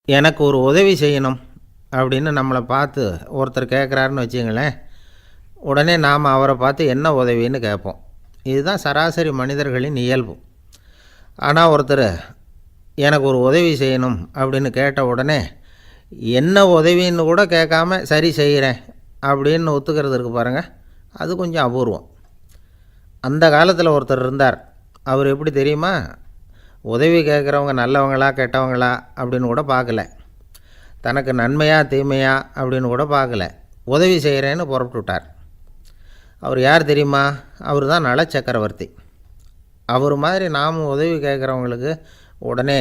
எனக்கு ஒரு உதவி செய்யணும் அப்படின்னு நம்மளை பார்த்து ஒருத்தர் கேட்குறாருன்னு வச்சுங்களேன், உடனே நாம் அவரை பார்த்து என்ன உதவின்னு கேட்போம். இதுதான் சராசரி மனிதர்களின் இயல்பு. ஆனால் ஒருத்தர் எனக்கு ஒரு உதவி செய்யணும் அப்படின்னு கேட்ட உடனே என்ன உதவின்னு கூட கேட்காம சரி செய்கிறேன் அப்படின்னு ஒத்துக்கிறது இருக்குது பாருங்கள், அது கொஞ்சம் அபூர்வம். அந்த காலத்தில் ஒருத்தர் இருந்தார். அவர் எப்படி தெரியுமா? உதவி கேட்குறவங்க நல்லவங்களா கெட்டவங்களா அப்படின்னு கூட பார்க்கல, தனக்கு நன்மையா தீமையா அப்படின்னு கூட பார்க்கல, உதவி செய்கிறேன்னு புறப்பட்டு விட்டார். அவர் யார் தெரியுமா? அவர் தான் நல சக்கரவர்த்தி. அவர் மாதிரி நாமும் உதவி கேட்குறவங்களுக்கு உடனே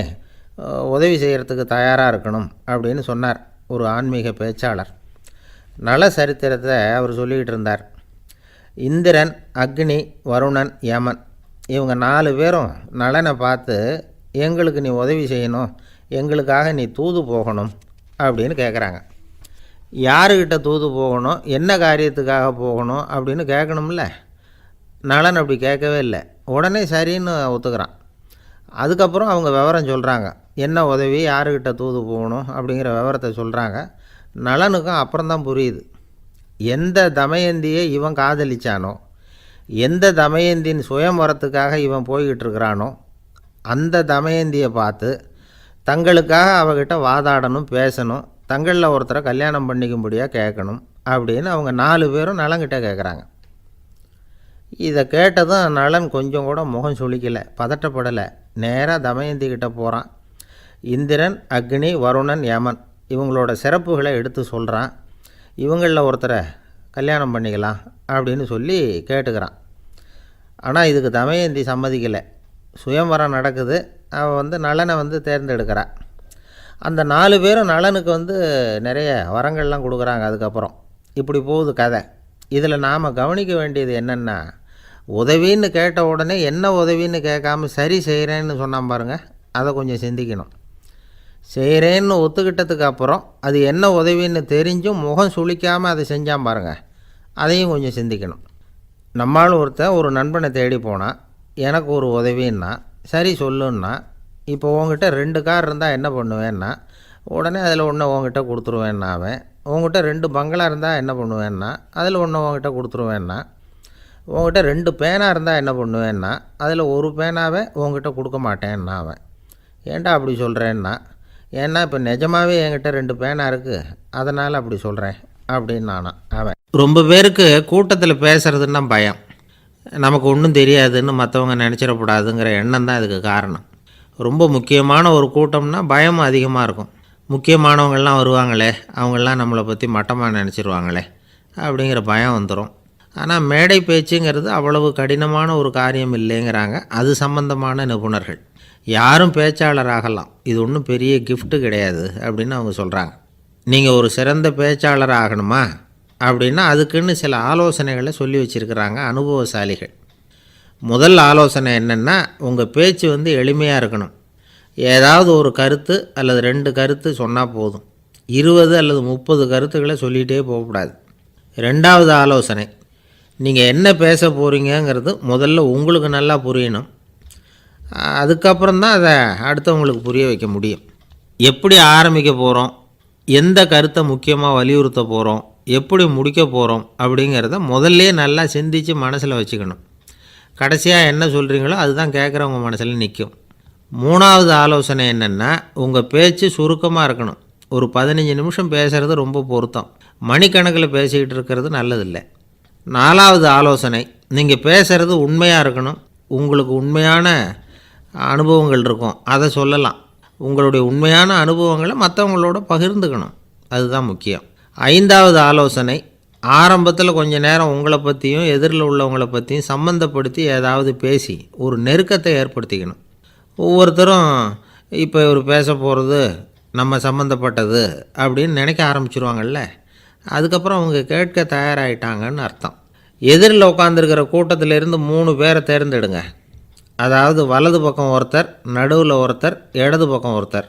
உதவி செய்கிறதுக்கு தயாராக இருக்கணும் அப்படின்னு சொன்னார் ஒரு ஆன்மீக பேச்சாளர். நல சரித்திரத்தை அவர் சொல்லிக்கிட்டு இருந்தார். இந்திரன், அக்னி, வருணன், யமன் இவங்க 4 பேரும் நலனை பார்த்து எங்களுக்கு நீ உதவி செய்யணும், எங்களுக்காக நீ தூது போகணும் அப்படின்னு கேட்குறாங்க. யாருக்கிட்ட தூது போகணும், என்ன காரியத்துக்காக போகணும் அப்படின்னு கேட்கணும்ல. நலன் அப்படி கேட்கவே இல்லை, உடனே சரின்னு ஒத்துக்கிறான். அதுக்கப்புறம் அவங்க விவரம் சொல்கிறாங்க, என்ன உதவி, யாருக்கிட்ட தூது போகணும் அப்படிங்கிற விவரத்தை சொல்கிறாங்க. நலனுக்கும் அப்புறம்தான் புரியுது, எந்த தமயந்தியை இவன் காதலிச்சானோ, எந்த தமயந்தின் சுயம்வரத்துக்காக இவன் போய்கிட்டு இருக்கிறானோ அந்த தமயந்தியை பார்த்து தங்களுக்காக அவகிட்ட வாதாடணும், பேசணும், தங்களில் ஒருத்தரை கல்யாணம் பண்ணிக்கும்படியாக கேட்கணும் அப்படின்னு அவங்க 4 பேரும் நலன்கிட்ட கேட்குறாங்க. இதை கேட்டதும் நலன் கொஞ்சம் கூட முகம் சுளிக்கலை, பதட்டப்படலை. நேராக தமயந்திக்கிட்ட போகிறான். இந்திரன், அக்னி, வருணன், யமன் இவங்களோட சிறப்புகளை எடுத்து சொல்கிறான். இவங்களில் ஒருத்தரை கல்யாணம் பண்ணிக்கலாம் அப்படின்னு சொல்லி கேட்டுக்கிறான். ஆனால் இதுக்கு தமயந்தி சம்மதிக்கலை. சுயம்வரம் நடக்குது, அவள் நலனை தேர்ந்தெடுக்கிறாள். அந்த 4 பேரும் நலனுக்கு நிறைய வரங்கள்லாம் கொடுக்குறாங்க. அதுக்கப்புறம் இப்படி போகுது கதை. இதில் நாம் கவனிக்க வேண்டியது என்னென்னா, உதவின்னு கேட்ட உடனே என்ன உதவின்னு கேட்காம சரி செய்கிறேன்னு சொன்னான் பாருங்கள், அதை கொஞ்சம் சிந்திக்கணும். செய்கிறேன்னு ஒத்துக்கிட்டதுக்கு அப்புறம் அது என்ன உதவின்னு தெரிஞ்சும் முகம் சுளிக்காமல் அதை செஞ்சான் பாருங்கள், அதையும் கொஞ்சம் சிந்திக்கணும். நம்மால் ஒருத்தன் ஒரு நண்பனை தேடி போனால் எனக்கு ஒரு உதவின்னா சரி சொல்லுன்னா, இப்போ உங்ககிட்ட 2 கார் இருந்தால் என்ன பண்ணுவேன்னா உடனே அதில் ஒன்று உங்ககிட்ட கொடுத்துருவேன்னா, அவன் உங்ககிட்ட 2 பங்களா இருந்தால் என்ன பண்ணுவேன்னா அதில் ஒன்று உங்ககிட்ட கொடுத்துருவேன்னா, உங்ககிட்ட 2 பேனா இருந்தால் என்ன பண்ணுவேன்னா அதில் ஒரு பேனாவை உங்ககிட்ட கொடுக்க மாட்டேன்னா அவன். ஏன்டா அப்படி சொல்கிறேன்னா, ஏன்னா இப்போ நிஜமாகவே என்கிட்ட 2 பேனா இருக்குது, அதனால் அப்படி சொல்கிறேன் அப்படின்னு அவன். ரொம்ப பேருக்கு கூட்டத்தில் பேசுகிறதுன்னா பயம், நமக்கு ஒன்றும் தெரியாதுன்னு மற்றவங்க நினச்சிடக்கூடாதுங்கிற எண்ணம் தான் இதுக்கு காரணம். ரொம்ப முக்கியமான ஒரு கூட்டம்னா பயம் அதிகமாக இருக்கும். முக்கியமானவங்கள்லாம் வருவாங்களே, அவங்களாம் நம்மளை பற்றி மட்டமாக நினச்சிருவாங்களே அப்படிங்கிற பயம் வந்துடும். ஆனால் மேடை பேச்சுங்கிறது அவ்வளவு கடினமான ஒரு காரியம் இல்லைங்கிறாங்க அது சம்பந்தமான நிபுணர்கள். யாரும் பேச்சாளர் ஆகலாம், இது ஒன்றும் பெரிய கிஃப்ட்டு கிடையாது அப்படின்னு அவங்க சொல்கிறாங்க. நீங்கள் ஒரு சிறந்த பேச்சாளர் ஆகணுமா அப்படின்னா அதுக்குன்னு சில ஆலோசனைகளை சொல்லி வச்சுருக்கிறாங்க அனுபவசாலிகள். முதல் ஆலோசனை என்னென்னா, உங்கள் பேச்சு எளிமையாக இருக்கணும். ஏதாவது ஒரு கருத்து அல்லது 2 கருத்து சொன்னால் போதும், 20 அல்லது 30 கருத்துக்களை சொல்லிகிட்டே போகக்கூடாது. 2வது ஆலோசனை, நீங்கள் என்ன பேச போகிறீங்கிறது முதல்ல உங்களுக்கு நல்லா புரியணும். அதுக்கப்புறம் தான் அதை அடுத்தவங்களுக்கு புரிய வைக்க முடியும். எப்படி ஆரம்பிக்க போகிறோம், எந்த கருத்தை முக்கியமாக வலியுறுத்த போகிறோம், எப்படி முடிக்க போகிறோம் அப்படிங்கிறத முதல்லே நல்லா சிந்தித்து மனசில் வச்சுக்கணும். கடைசியாக என்ன சொல்கிறீங்களோ அதுதான் கேட்குறவங்க மனசில் நிற்கும். 3வது ஆலோசனை என்னென்னா, உங்கள் பேச்சு சுருக்கமாக இருக்கணும். ஒரு 15 நிமிஷம் பேசுகிறது ரொம்ப பொருத்தம், மணிக்கணக்கில் பேசிக்கிட்டு இருக்கிறது நல்லதில்லை. 4வது ஆலோசனை, நீங்கள் பேசுகிறது உண்மையாக இருக்கணும். உங்களுக்கு உண்மையான அனுபவங்கள் இருக்கும், அதை சொல்லலாம். உங்களுடைய உண்மையான அனுபவங்களை மற்றவங்களோட பகிர்ந்துக்கணும், அதுதான் முக்கியம். 5வது ஆலோசனை, ஆரம்பத்தில் கொஞ்ச நேரம் உங்களை பற்றியும் எதிரில் உள்ளவங்களை பற்றியும் சம்மந்தப்படுத்தி ஏதாவது பேசி ஒரு நெருக்கத்தை ஏற்படுத்திக்கணும். ஒவ்வொருத்தரும் இப்போ இவர் பேச போகிறது நம்ம சம்மந்தப்பட்டது அப்படின்னு நினைக்க ஆரம்பிச்சிருவாங்கல்ல, அதுக்கப்புறம் அவங்க கேட்க தயாராகிட்டாங்கன்னு அர்த்தம். எதிரில் உட்காந்துருக்கிற கூட்டத்திலேருந்து 3 பேரை தேர்ந்தெடுங்க. அதாவது வலது பக்கம் ஒருத்தர், நடுவில் ஒருத்தர், இடது பக்கம் ஒருத்தர்.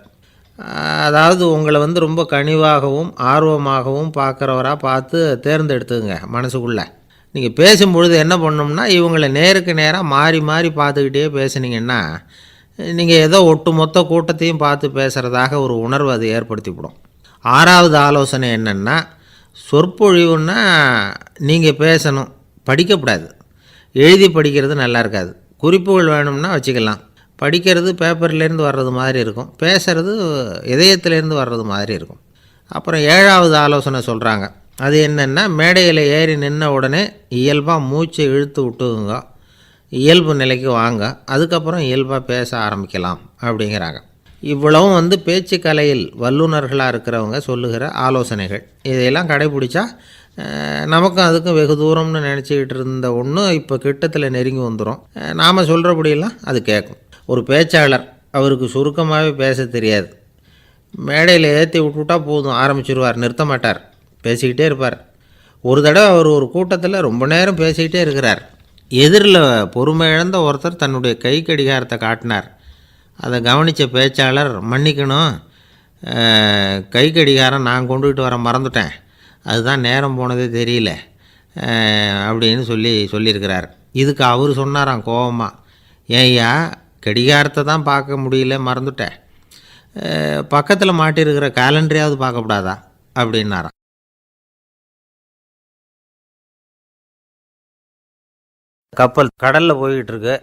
அதாவது உங்களை ரொம்ப கனிவாகவும் ஆர்வமாகவும் பார்க்குறவராக பார்த்து தேர்ந்தெடுத்துங்க மனசுக்குள்ளே. நீங்கள் பேசும்பொழுது என்ன பண்ணணும்னா, இவங்களை நேருக்கு நேராக மாறி மாறி பார்த்துக்கிட்டே பேசுனீங்கன்னா நீங்கள் ஏதோ ஒட்டுமொத்த கூட்டத்தையும் பார்த்து பேசுகிறதாக ஒரு உணர்வு அது ஏற்படுத்திவிடும். 6வது ஆலோசனை என்னென்னா, சொற்பொழிவுன்னா நீங்கள் பேசணும், படிக்கக்கூடாது. எழுதி படிக்கிறது நல்லா இருக்காது. குறிப்புகள் வேணும்னா வச்சுக்கலாம். படிக்கிறது பேப்பர்லேருந்து வர்றது மாதிரி இருக்கும், பேசுகிறது இதயத்திலேருந்து வர்றது மாதிரி இருக்கும். அப்புறம் 7வது ஆலோசனை சொல்கிறாங்க. அது என்னென்னா, மேடையில் ஏறி நின்ன உடனே இயல்பாக மூச்சை இழுத்து விட்டுங்க, இயல்பு நிலைக்கு வாங்க, அதுக்கப்புறம் இயல்பாக பேச ஆரம்பிக்கலாம் அப்படிங்கிறாங்க. இவ்வளவும் பேச்சு கலையில் வல்லுநர்களாக இருக்கிறவங்க சொல்லுகிற ஆலோசனைகள். இதையெல்லாம் கடைப்பிடிச்சா நமக்கும் அதுக்கும் வெகு தூரம்னு நினச்சிக்கிட்டு இருந்த ஒன்று இப்போ கிட்டத்தில் நெருங்கி வந்துடும். நாம் சொல்கிறபடியெல்லாம் அது கேட்கும். ஒரு பேச்சாளர், அவருக்கு சுருக்கமாகவே பேச தெரியாது. மேடையில் ஏற்றி விட்டுவிட்டா போதும், ஆரம்பிச்சிருவார், நிறுத்த மாட்டார், பேசிக்கிட்டே இருப்பார். ஒரு தடவை அவர் ஒரு கூட்டத்தில் ரொம்ப நேரம் பேசிக்கிட்டே இருக்கிறார். எதிரில் பொறுமை இழந்த ஒருத்தர் தன்னுடைய கை கடிகாரத்தை காட்டினார். அதை கவனித்த பேச்சாளர், மன்னிக்கணும், கை கடிகாரம் நான் கொண்டுகிட்டு வர மறந்துட்டேன், அதுதான் நேரம் போனதே தெரியல அப்படின்னு சொல்லியிருக்கிறார். இதுக்கு அவர் சொன்னாராம் கோபமாக, ஏய்யா கடிகாரத்தை தான் பார்க்க முடியல, மறந்துட்டேன், பக்கத்தில் மாட்டியிருக்கிற கேலண்டரையாவது பார்க்கக்கூடாதா அப்படின்னாராம். கப்பல் கடலில் போய்கிட்டுருக்கு.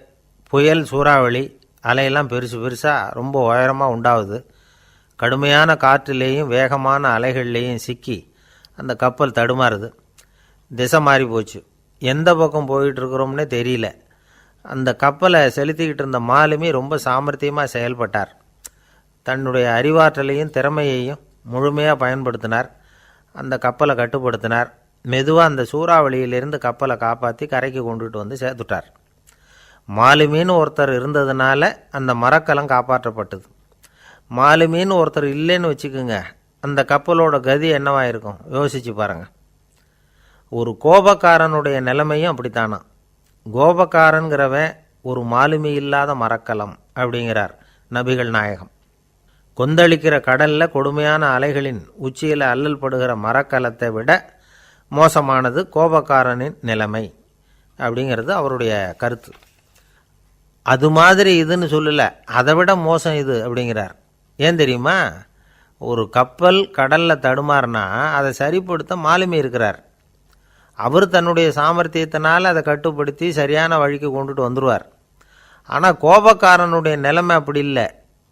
புயல், சூறாவளி, அலையெல்லாம் பெருசாக ரொம்ப உயரமாக உண்டாகுது. கடுமையான காற்றிலேயும் வேகமான அலைகள்லேயும் சிக்கி அந்த கப்பல் தடுமாறுது. திசை மாறி போச்சு. எந்த பக்கம் போயிட்டுருக்குறோம்னே தெரியல. அந்த கப்பலை செலுத்திக்கிட்டு இருந்த மாலுமி ரொம்ப சாமர்த்தியமாக செயல்பட்டார். தன்னுடைய அறிவாற்றலையும் திறமையையும் முழுமையாக பயன்படுத்தினார். அந்த கப்பலை கட்டுப்படுத்தினார். மெதுவாக அந்த சூறாவளியிலிருந்து கப்பலை காப்பாற்றி கரைக்கு கொண்டுட்டு வந்து சேர்த்துட்டார். மாலுமின்னு ஒருத்தர் இருந்ததுனால அந்த மரக்கலம் காப்பாற்றப்பட்டது. மாலுமின்னு ஒருத்தர் இல்லைன்னு வச்சுக்கோங்க, அந்த கப்பலோட கதி என்னவாக இருக்கும் யோசிச்சு பாருங்கள். ஒரு கோபக்காரனுடைய நிலைமையும் அப்படித்தானா. கோபக்காரன்கிறவன் ஒரு மாலுமி இல்லாத மரக்கலம் அப்படிங்கிறார் நபிகள் நாயகம். கொந்தளிக்கிற கடலில் கொடுமையான அலைகளின் உச்சியில் அல்லல் படுகிற மரக்கலத்தை விட மோசமானது கோபக்காரனின் நிலைமை அப்படிங்கிறது அவருடைய கருத்து. அது மாதிரி இதுன்னு சொல்லலை, அதை விட மோசம் இது அப்படிங்கிறார். ஏன் தெரியுமா? ஒரு கப்பல் கடலில் தடுமாறினா அதை சரிப்படுத்த மாலுமி இருக்கிறார். அவர் தன்னுடைய சாமர்த்தியத்தினால் அதை கட்டுப்படுத்தி சரியான வழிக்கு கொண்டுட்டு வந்துடுவார். ஆனால் கோபக்காரனுடைய நிலைமை அப்படி இல்லை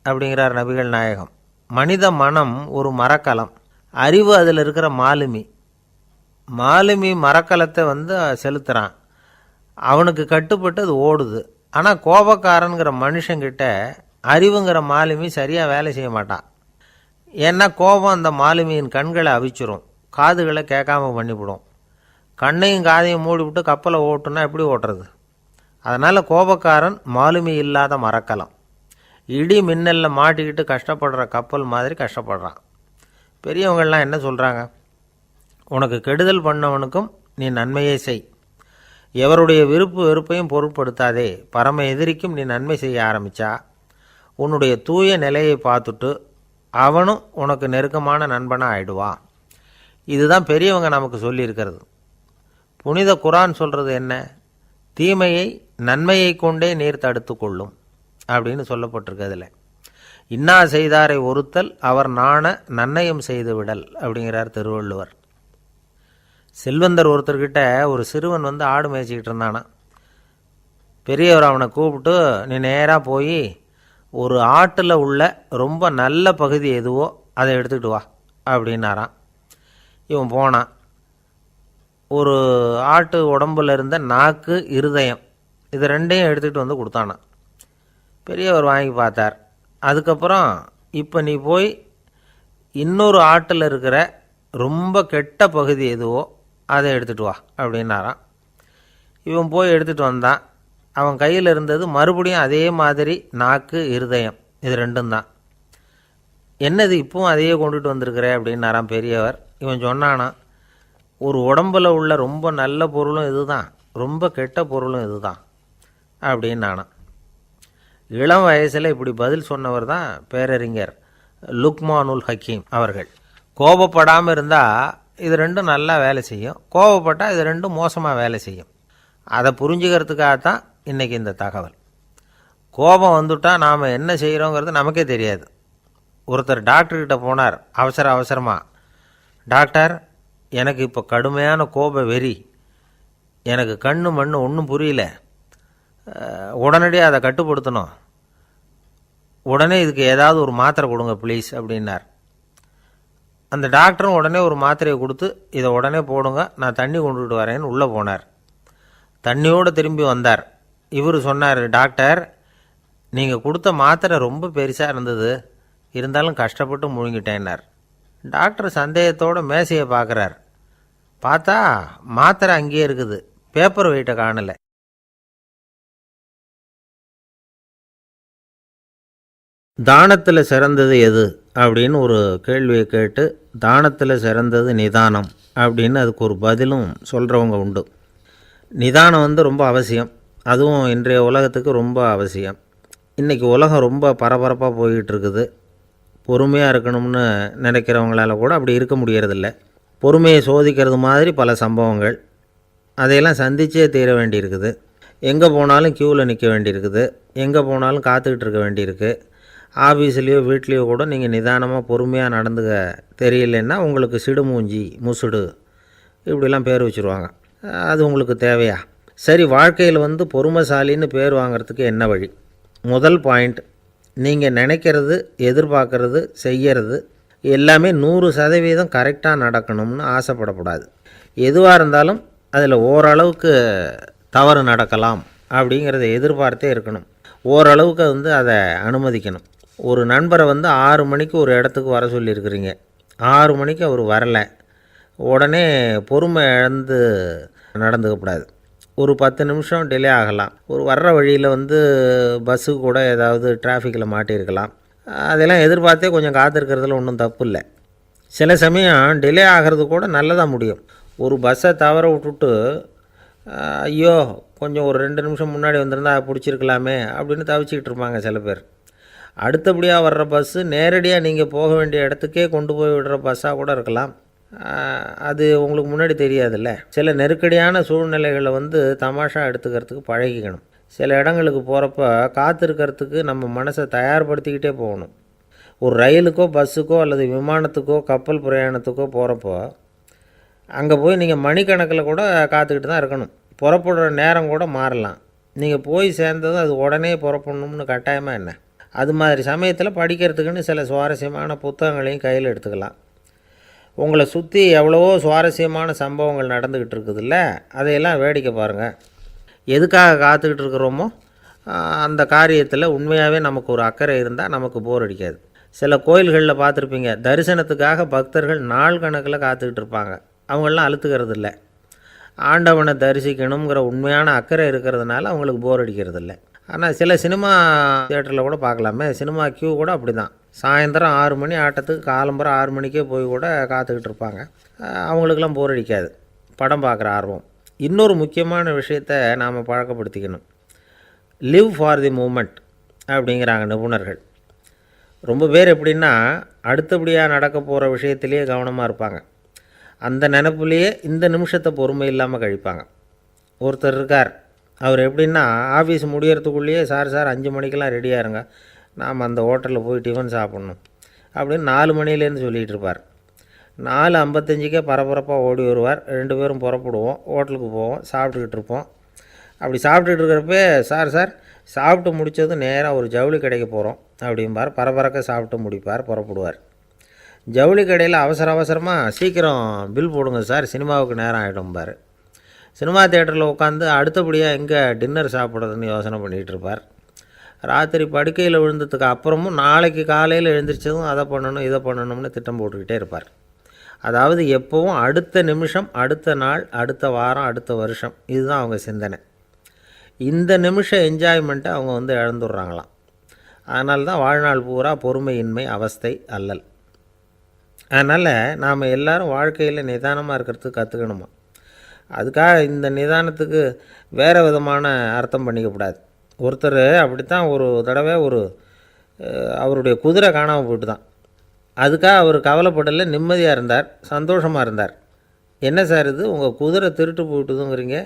அப்படிங்கிறார் நபிகள் நாயகம். மனித மனம் ஒரு மரக்கலம், அறிவு அதில் இருக்கிற மாலுமி. மாலுமி மரக்கலத்தை செலுத்துகிறான், அவனுக்கு கட்டுப்பட்டு அது ஓடுது. ஆனால் கோபக்காரனுங்கிற மனுஷங்கிட்ட அறிவுங்கிற மாலுமி சரியாக வேலை செய்ய மாட்டான். ஏன்னா கோபம் அந்த மாலுமியின் கண்களை அவிச்சிரும், காதுகளை கேட்காம பண்ணிவிடும். கண்ணையும் காதையும் மூடிவிட்டு கப்பலை ஓட்டுனா எப்படி ஓட்டுறது? அதனால் கோபக்காரன் மாலுமி இல்லாத மரக்கலம். இடி மின்னலில் மாட்டிக்கிட்டு கஷ்டப்படுற கப்பல் மாதிரி கஷ்டப்படுறான். பெரியவங்கள்லாம் என்ன சொல்கிறாங்க? உனக்கு கெடுதல் பண்ணவனுக்கும் நீ நன்மையை செய், எவருடைய விருப்பு வெறுப்பையும் பொருட்படுத்தாதே, பரம எதிரிக்கும் நீ நன்மை செய்ய ஆரம்பித்தா உன்னுடைய தூய நிலையை பார்த்துட்டு அவனும் உனக்கு நெருக்கமான நண்பனாக ஆயிடுவான். இதுதான் பெரியவங்க நமக்கு சொல்லியிருக்கிறது. புனித குரான் சொல்கிறது என்ன? தீமையை நன்மையை கொண்டே நீர் தடுத்து கொள்ளும் அப்படின்னு சொல்லப்பட்டிருக்கு. அதில் இன்னா செய்தாரை ஒருத்தல் அவர் நாண நன்னயம் செய்து விடல் அப்படிங்கிறார் திருவள்ளுவர். செல்வந்தர் ஒருத்தர்கிட்ட ஒரு சிறுவன் ஆடு மேய்ச்சிக்கிட்டு இருந்தானா. பெரியவர் அவனை கூப்பிட்டு, நீ நேராக போய் ஒரு ஆட்டில் உள்ள ரொம்ப நல்ல பகுதி எதுவோ அதை எடுத்துக்கிட்டு வா அப்படின்னாரான். இவன் போனான். ஒரு ஆட்டு உடம்புல இருந்த நாக்கு, இருதயம், இது ரெண்டையும் எடுத்துகிட்டு கொடுத்தானான். பெரியவர் வாங்கி பார்த்தார். அதுக்கப்புறம் இப்போ நீ போய் இன்னொரு ஆட்டில் இருக்கிற ரொம்ப கெட்ட பகுதி எதுவோ அதை எடுத்துகிட்டு வா அப்படின்னாரான். இவன் போய் எடுத்துகிட்டு வந்தான். அவன் கையில் இருந்தது மறுபடியும் அதே மாதிரி நாக்கு, இருதயம், இது ரெண்டும் தான். என்னது இப்பவும் அதையே கொண்டுட்டு வந்திருக்கிற அப்படின்னாரான் பெரியவர். இவன் சொன்னானா, ஒரு உடம்பில் உள்ள ரொம்ப நல்ல பொருளும் இதுதான், ரொம்ப கெட்ட பொருளும் இதுதான் அப்படின்னானா. இளம் வயசில் இப்படி பதில் சொன்னவர் தான் பேரறிஞர் லுக்மானுல் ஹக்கீம் அவர்கள். கோபப்படாமல் இருந்தால் இது ரெண்டும் நல்லா வேலை செய்யும், கோபப்பட்டால் இது ரெண்டும் மோசமாக வேலை செய்யும். அதை புரிஞ்சுக்கிறதுக்காகத்தான் இன்றைக்கி இந்த தகவல். கோபம் வந்துட்டால் நாம் என்ன செய்கிறோங்கிறது நமக்கே தெரியாது. ஒருத்தர் டாக்டர்கிட்ட போனார் அவசரமாக, டாக்டர் எனக்கு இப்போ கடுமையான கோப வெறி, எனக்கு கண்ணு மண்ணு ஒன்றும் புரியல, உடனடியாக அதை கட்டுப்படுத்தணும், உடனே இதுக்கு ஏதாவது ஒரு மாத்திரை கொடுங்க ப்ளீஸ் அப்படின்னார். அந்த டாக்டரும் உடனே ஒரு மாத்திரையை கொடுத்து இதை உடனே போடுங்க, நான் தண்ணி கொண்டுகிட்டு வரேன்னு உள்ளே போனார். தண்ணியோடு திரும்பி வந்தார். இவர் சொன்னார், டாக்டர் நீங்கள் கொடுத்த மாத்திரை ரொம்ப பெருசாக இருந்தது, இருந்தாலும் கஷ்டப்பட்டு முழுங்கிட்டேன்னார். டாக்டர் சந்தேகத்தோடு மேசையை பார்க்குறார். பார்த்தா மாத்திரை அங்கேயே இருக்குது, பேப்பர் வெயிட்டை காணலை. தானத்தில் சிறந்தது எது அப்படின்னு ஒரு கேள்வியை கேட்டு, தானத்தில் சிறந்தது நிதானம் அப்படின்னு அதுக்கு ஒரு பதிலும் சொல்கிறவங்க உண்டு. நிதானம் ரொம்ப அவசியம், அதுவும் இன்றைய உலகத்துக்கு ரொம்ப அவசியம். இன்றைக்கி உலகம் ரொம்ப பரபரப்பாக போய்கிட்டு இருக்குது. பொறுமையாக இருக்கணும்னு நினைக்கிறவங்களால கூட அப்படி இருக்க முடியறதில்ல. பொறுமையை சோதிக்கிறது மாதிரி பல சம்பவங்கள், அதையெல்லாம் சந்திச்சே தீர வேண்டியிருக்குது. எங்கே போனாலும் க்யூவில் நிற்க வேண்டியிருக்குது, எங்கே போனாலும் காத்துக்கிட்டு இருக்க வேண்டியிருக்கு. ஆஃபீஸ்லேயோ வீட்லேயோ கூட நீங்கள் நிதானமாக பொறுமையாக நடந்துக்க தெரியலன்னா உங்களுக்கு சிடுமூஞ்சி, முசுடு இப்படிலாம் பேர் வச்சுருவாங்க. அது உங்களுக்கு தேவையா? சரி, வாழ்க்கையில் பொறுமைசாலின்னு பேர் வாங்கிறதுக்கு என்ன வழி? முதல் பாயிண்ட், நீங்கள் நினைக்கிறது, எதிர்பார்க்கறது, செய்கிறது எல்லாமே 100% கரெக்டாக நடக்கணும்னு ஆசைப்படக்கூடாது. எதுவாக இருந்தாலும் அதில் ஓரளவுக்கு தவறு நடக்கலாம் அப்படிங்கிறத எதிர்பார்த்தே இருக்கணும். ஓரளவுக்கு அதை அனுமதிக்கணும். ஒரு நண்பரை 6 மணிக்கு ஒரு இடத்துக்கு வர சொல்லியிருக்கிறீங்க, 6 மணிக்கு அவர் வரலை, உடனே பொறுமை இழந்து நடந்துக்கக்கூடாது. ஒரு 10 நிமிஷம் டிலே ஆகலாம். ஒரு வர்ற வழியில் பஸ்ஸு கூட ஏதாவது டிராஃபிக்கில் மாட்டியிருக்கலாம். அதெல்லாம் எதிர்பார்த்தே கொஞ்சம் காத்திருக்கிறதுல ஒன்றும் தப்பு இல்லை. சில சமயம் டிலே ஆகிறது கூட நல்லதாக முடியும். ஒரு பஸ்ஸை தவற விட்டுட்டு, ஐயோ கொஞ்சம் ஒரு 2 நிமிஷம் முன்னாடி வந்திருந்தால் பிடிச்சிருக்கலாமே அப்படின்னு தவிச்சிக்கிட்டு இருப்பாங்க சில பேர். அடுத்தபடியாக வர்ற பஸ்ஸு நேரடியாக நீங்கள் போக வேண்டிய இடத்துக்கே கொண்டு போய் விடுற பஸ்ஸாக கூட இருக்கலாம். அது உங்களுக்கு முன்னாடி தெரியாதுல்ல. சில நெருக்கடியான சூழ்நிலைகளை தமாஷா எடுத்துக்கிறதுக்கு பழகிக்கணும். சில இடங்களுக்கு போகிறப்ப காத்திருக்கிறதுக்கு நம்ம மனசை தயார்படுத்திக்கிட்டே போகணும். ஒரு ரயிலுக்கோ பஸ்ஸுக்கோ அல்லது விமானத்துக்கோ கப்பல் பிரயாணத்துக்கோ போகிறப்போ அங்கே போய் நீங்கள் மணிக்கணக்கில் கூட காத்துக்கிட்டு தான் இருக்கணும். புறப்படுற நேரம் கூட மாறலாம். நீங்கள் போய் சேர்ந்ததும் அது உடனே புறப்படணும்னு கட்டாயமாக என்ன? அது மாதிரி சமயத்தில் படிக்கிறதுக்குன்னு சில சுவாரஸ்யமான புத்தகங்களையும் கையில் எடுத்துக்கலாம். உங்களை சுற்றி எவ்வளவோ சுவாரஸ்யமான சம்பவங்கள் நடந்துக்கிட்டு இருக்குதுல்ல, அதையெல்லாம் வேடிக்கை பாருங்கள். எதுக்காக காத்துக்கிட்டு இருக்கிறோமோ அந்த காரியத்தில் உண்மையாகவே நமக்கு ஒரு அக்கறை இருந்தால் நமக்கு போர் அடிக்காது. சில கோயில்களில் பார்த்துருப்பீங்க, தரிசனத்துக்காக பக்தர்கள் நாள் கணக்கில் காத்துக்கிட்டு இருப்பாங்க. அவங்களெலாம் அழுத்துக்கிறது இல்லை. ஆண்டவனை தரிசிக்கணுங்கிற உண்மையான அக்கறை இருக்கிறதுனால அவங்களுக்கு போர் அடிக்கிறது இல்லை. ஆனால் சில சினிமா தியேட்டரில் கூட பார்க்கலாமே, சினிமா க்யூ கூட அப்படி தான். சாயந்தரம் 6 மணி ஆட்டத்துக்கு காலம்பரம் 6 மணிக்கே போய் கூட காத்துக்கிட்டு இருப்பாங்க. அவங்களுக்கெல்லாம் போர் அடிக்காது, படம் பார்க்குற ஆர்வம். இன்னொரு முக்கியமான விஷயத்தை நாம் பழக்கப்படுத்திக்கணும். லிவ் ஃபார் தி மூமெண்ட் அப்படிங்கிறாங்க நிபுணர்கள். ரொம்ப பேர் எப்படின்னா அடுத்தபடியாக நடக்க போகிற விஷயத்திலேயே கவனமாக இருப்பாங்க. அந்த நினப்புலேயே இந்த நிமிஷத்தை பொறுமை இல்லாமல் கழிப்பாங்க. ஒருத்தர் இருக்கார், அவர் எப்படின்னா ஆஃபீஸ் முடியறதுக்குள்ளேயே சார் 5 மணிக்கெல்லாம் ரெடியாக இருங்க, நாம் அந்த ஹோட்டலில் போய் டிஃபன் சாப்பிட்ணும் அப்படின்னு 4 மணிலேருந்து சொல்லிகிட்டு இருப்பார். 4:55க்கே பரபரப்பாக ஓடி வருவார். 2 பேரும் புறப்படுவோம், ஹோட்டலுக்கு போவோம், சாப்பிட்டுக்கிட்டு இருப்போம். அப்படி சாப்பிட்டுட்டு இருக்கிறப்பே சார் சாப்பிட்டு முடித்ததும் நேராக ஒரு ஜவுளி கடைக்கு போகிறோம் அப்படிம்பார். பரபரக்க சாப்பிட்டு முடிப்பார், புறப்படுவார். ஜவுளி கடையில் அவசரமாக சீக்கிரம் பில் போடுங்க சார், சினிமாவுக்கு நேரம் ஆகிடும்பார். சினிமா தியேட்டரில் உட்காந்து அடுத்தபடியாக எங்கே டின்னர் சாப்பிட்றதுன்னு யோசனை பண்ணிகிட்டு இருப்பார். ராத்திரி படுக்கையில் விழுந்ததுக்கு அப்புறமும் நாளைக்கு காலையில் எழுந்திரிச்சதும் அதை பண்ணணும் இதை பண்ணணும்னு திட்டம் போட்டுக்கிட்டே இருப்பார். அதாவது எப்போவும் அடுத்த நிமிஷம், அடுத்த நாள், அடுத்த வாரம், அடுத்த வருஷம், இதுதான் அவங்க சிந்தனை. இந்த நிமிஷம் என்ஜாய்மெண்ட்டை அவங்க இழந்துடுறாங்களாம். அதனால தான் வாழ்நாள் பூரா பொறுமையின்மை, அவஸ்தை, அல்லல். அதனால் நாம் எல்லோரும் வாழ்க்கையில் நிதானமாக இருக்கிறதுக்கு கற்றுக்கணுமா. அதுக்காக இந்த நிதானத்துக்கு வேறு விதமான அர்த்தம் பண்ணிக்கக்கூடாது. ஒருத்தர் அப்படித்தான் ஒரு தடவை அவருடைய குதிரை காணாமல் போயிட்டு தான். அதுக்காக அவர் கவலைப்படலை, நிம்மதியாக இருந்தார், சந்தோஷமாக இருந்தார். என்ன சார் இது, உங்கள் குதிரை திருட்டு போயிட்டுதுங்கிறீங்க,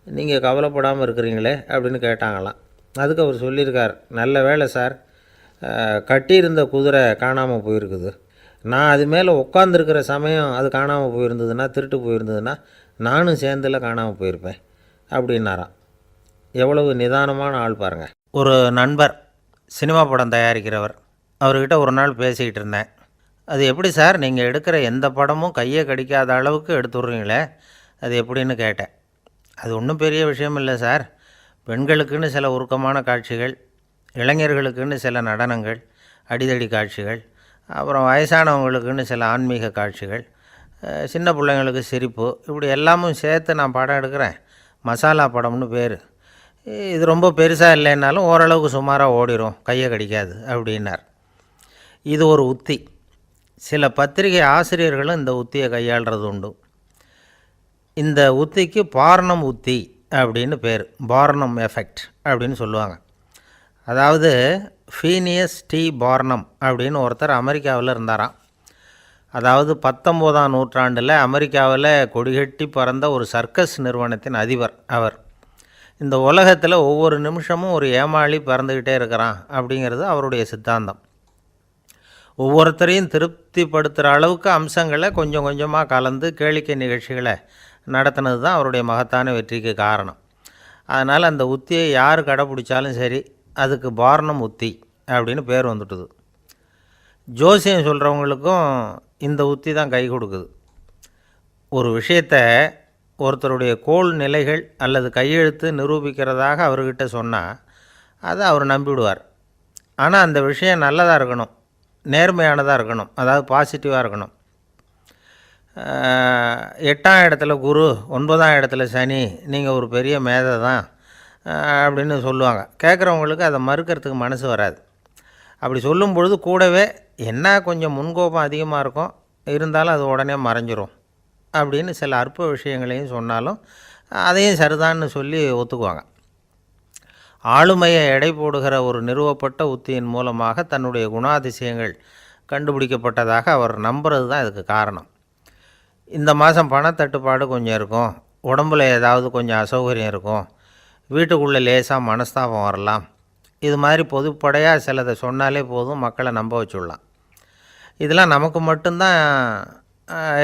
நீங்கள் கவலைப்படாமல் இருக்கிறீங்களே அப்படின்னு கேட்டாங்களாம். அதுக்கு அவர் சொல்லியிருக்கார், நல்ல வேளை சார், கட்டியிருந்த குதிரை காணாமல் போயிருக்குது. நான் அது மேலே உட்காந்துருக்கிற சமயம் அது காணாமல் போயிருந்ததுன்னா, திருட்டு போயிருந்ததுன்னா நானும் சேர்ந்தில் காணாமல் போயிருப்பேன் அப்படின்னாராம். எவ்வளவு நிதானமான ஆள் பாருங்கள். ஒரு நண்பர் சினிமா படம் தயாரிக்கிறவர், அவர்கிட்ட ஒரு நாள் பேசிக்கிட்டு இருந்தேன். அது எப்படி சார், நீங்கள் எடுக்கிற எந்த படமும் கையை கடிக்காத அளவுக்கு எடுத்துடுறீங்களே, அது எப்படின்னு கேட்டேன். அது ஒன்றும் பெரிய விஷயம் இல்லை சார். பெண்களுக்குன்னு சில உருக்கமான காட்சிகள், இளைஞர்களுக்குன்னு சில நடனங்கள், அடிதடி காட்சிகள், அப்புறம் வயசானவங்களுக்குன்னு சில ஆன்மீக காட்சிகள், சின்ன பிள்ளைங்களுக்கு சிரிப்பு, இப்படி எல்லாமும் சேர்த்து நான் படம் எடுக்கிறேன். மசாலா படம்னு பேர். இது ரொம்ப பெருசாக இல்லைன்னாலும் ஓரளவுக்கு சுமாராக ஓடிடும், கையை கடிக்காது அப்படின்னார். இது ஒரு உத்தி. சில பத்திரிகை ஆசிரியர்களும் இந்த உத்தியை கையாளுறது உண்டு. இந்த உத்திக்கு பார்னம் உத்தி அப்படின்னு பேர். பார்னம் எஃபெக்ட் அப்படின்னு சொல்லுவாங்க. அதாவது ஃபீனியஸ் டி பார்னம் அப்படின்னு ஒருத்தர் அமெரிக்காவில் இருந்தாராம். அதாவது 19ஆம் நூற்றாண்டில் அமெரிக்காவில் கொடிகட்டி பறந்த ஒரு சர்க்கஸ் நிறுவனத்தின் அதிபர் அவர். இந்த உலகத்தில் ஒவ்வொரு நிமிஷமும் ஒரு ஏமாளி பறந்துக்கிட்டே இருக்கிறான் அப்படிங்கிறது அவருடைய சித்தாந்தம். ஒவ்வொருத்தரையும் திருப்திப்படுத்துகிற அளவுக்கு அம்சங்களை கொஞ்சம் கொஞ்சமாக கலந்து கேளிக்கை நிகழ்ச்சிகளை நடத்தினது தான் அவருடைய மகத்தான வெற்றிக்கு காரணம். அதனால் அந்த உத்தியை யார் கடைப்பிடிச்சாலும் சரி, அதுக்கு பார்னம் உத்தி அப்படின்னு பேர் வந்துட்டுது. ஜோசியம் சொல்கிறவங்களுக்கும் இந்த உத்தி தான் கை கொடுக்குது. ஒரு விஷயத்தை ஒருத்தருடைய கோள் நிலைகள் அல்லது கையெழுத்து நிரூபிக்கிறதாக அவர்கிட்ட சொன்னால் அதை அவர் நம்பிவிடுவார். ஆனால் அந்த விஷயம் நல்லதாக இருக்கணும், நேர்மையானதாக இருக்கணும், அதாவது பாசிட்டிவாக இருக்கணும். 8ஆம் இடத்துல குரு, 9ஆம் இடத்துல சனி, நீங்கள் ஒரு பெரிய மேதை தான் அப்படின்னு சொல்லுவாங்க. கேட்குறவங்களுக்கு அதை மறுக்கிறதுக்கு மனசு வராது. அப்படி சொல்லும் பொழுது கூடவே என்ன கொஞ்சம் முன்கோபம் அதிகமாக இருக்கும், இருந்தாலும் அது உடனே மறைஞ்சிரும் அப்படின்னு சில அற்ப விஷயங்களையும் சொன்னாலும் அதையும் சரிதான்னு சொல்லி ஒத்துக்குவாங்க. ஆளுமையை எடை போடுகிற ஒரு நிறுவப்பட்ட உத்தியின் மூலமாக தன்னுடைய குணாதிசயங்கள் கண்டுபிடிக்கப்பட்டதாக அவர் நம்புறது தான் இதுக்கு காரணம். இந்த மாதம் பணத்தட்டுப்பாடு கொஞ்சம் இருக்கும், உடம்பில் ஏதாவது கொஞ்சம் அசௌகரியம் இருக்கும், வீட்டுக்குள்ளே லேசாக மனஸ்தாபம் வரலாம், இது மாதிரி பொதுப்படையாக சிலதை சொன்னாலே போதும், மக்களை நம்ப வச்சுடலாம். இதெல்லாம் நமக்கு மட்டும்தான்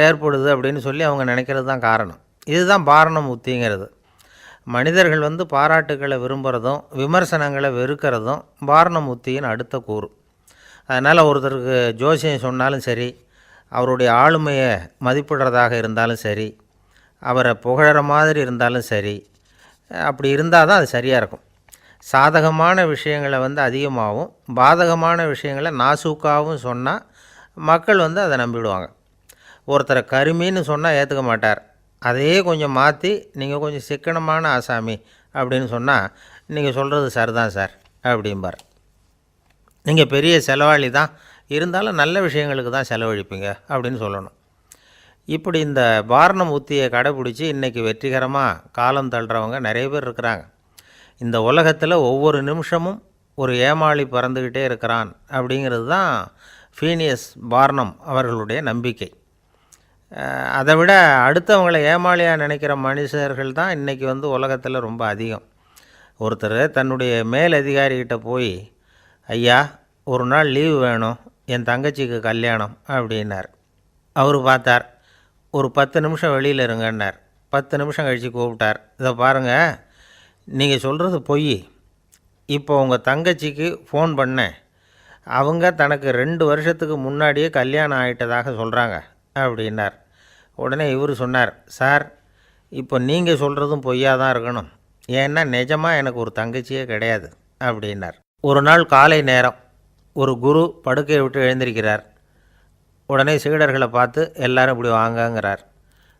ஏற்படுது அப்படின்னு சொல்லி அவங்க நினைக்கிறது தான் காரணம். இதுதான் பார்னம் உத்திங்கிறது. மனிதர்கள் பாராட்டுக்களை விரும்புகிறதும் விமர்சனங்களை வெறுக்கிறதும் பார்னம் உத்தியின் அடுத்த கூறு. அதனால் ஒருத்தருக்கு ஜோசியம் சொன்னாலும் சரி, அவருடைய ஆளுமையை மதிப்பிடுறதாக இருந்தாலும் சரி, அவரை புகழற மாதிரி இருந்தாலும் சரி, அப்படி இருந்தால் தான் அது சரியாக இருக்கும். சாதகமான விஷயங்களை அதிகமாகவும் பாதகமான விஷயங்களை நாசூக்காகவும் சொன்னால் மக்கள் அதை நம்பிவிடுவாங்க. ஒருத்தரை கருமின்னு சொன்னால் ஏற்றுக்க மாட்டார். அதையே கொஞ்சம் மாற்றி நீங்கள் கொஞ்சம் சிக்கனமான ஆசாமி அப்படின்னு சொன்னால் நீங்கள் சொல்கிறது சரிதான் சார் அப்படிம்பார். நீங்கள் பெரிய செலவாளி தான், இருந்தாலும் நல்ல விஷயங்களுக்கு தான் செலவழிப்பீங்க அப்படின்னு சொல்லணும். இப்படி இந்த பார்னம் உத்தியை கடைப்பிடிச்சி இன்றைக்கி வெற்றிகரமாக காலம் தள்ளுறவங்க நிறைய பேர் இருக்கிறாங்க. இந்த உலகத்தில் ஒவ்வொரு நிமிஷமும் ஒரு ஏமாளி பறந்துக்கிட்டே இருக்கிறான் அப்படிங்கிறது தான் ஃபீனியஸ் பார்னம் அவர்களுடைய நம்பிக்கை. அதை விட அடுத்தவங்களை ஏமாளியாக நினைக்கிற மனுஷர்கள் தான் இன்றைக்கி உலகத்தில் ரொம்ப அதிகம். ஒருத்தர் தன்னுடைய மேல் அதிகாரிகிட்ட போய், ஐயா ஒரு நாள் லீவு வேணும், என் தங்கச்சிக்கு கல்யாணம் அப்படின்னார். அவர் பார்த்தார், ஒரு 10 நிமிஷம் வெளியில் இருங்கன்னார். 10 நிமிஷம் கழித்து கூப்பிட்டார், இதை பாருங்கள், நீங்கள் சொல்கிறது பொய். இப்போ உங்கள் தங்கச்சிக்கு ஃபோன் பண்ணேன், அவங்க தனக்கு 2 வருஷத்துக்கு முன்னாடியே கல்யாணம் ஆகிட்டதாக சொல்கிறாங்க அப்படின்னார். உடனே இவர் சொன்னார், சார் இப்போ நீங்கள் சொல்கிறதும் பொய்யாக தான் இருக்கணும், ஏன்னா நிஜமாக எனக்கு ஒரு தங்கச்சியே கிடையாது அப்படின்னார். ஒரு நாள் காலை நேரம் ஒரு குரு படுக்கையை விட்டு எழுந்திருக்கிறார். உடனே சீடர்களை பார்த்து எல்லோரும் இப்படி வாங்கங்கிறார்.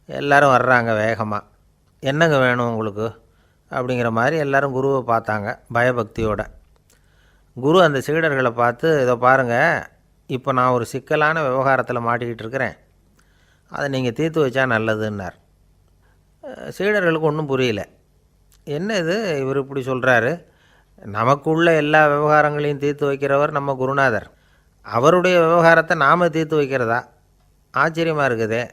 எல்லோரும் வர்றாங்க வேகமாக. என்னங்க வேணும் உங்களுக்கு அப்படிங்கிற மாதிரி எல்லோரும் குருவை பார்த்தாங்க பயபக்தியோட. குரு அந்த சீடர்களை பார்த்து, இதை பாருங்கள், இப்போ நான் ஒரு சிக்கலான விவகாரத்தில் மாட்டிக்கிட்டு இருக்கிறேன், அதை நீங்கள் தீர்த்து வச்சா நல்லதுன்னார். சீடர்களுக்கு ஒன்றும் புரியல. என்ன இது இவர் இப்படி சொல்கிறாரு, நமக்குள்ள எல்லா விவகாரங்களையும் தீர்த்து வைக்கிறவர் நம்ம குருநாதர், அவருடைய விவகாரத்தை நாம் தீர்த்து வைக்கிறதா, ஆச்சரியமாக இருக்குதே,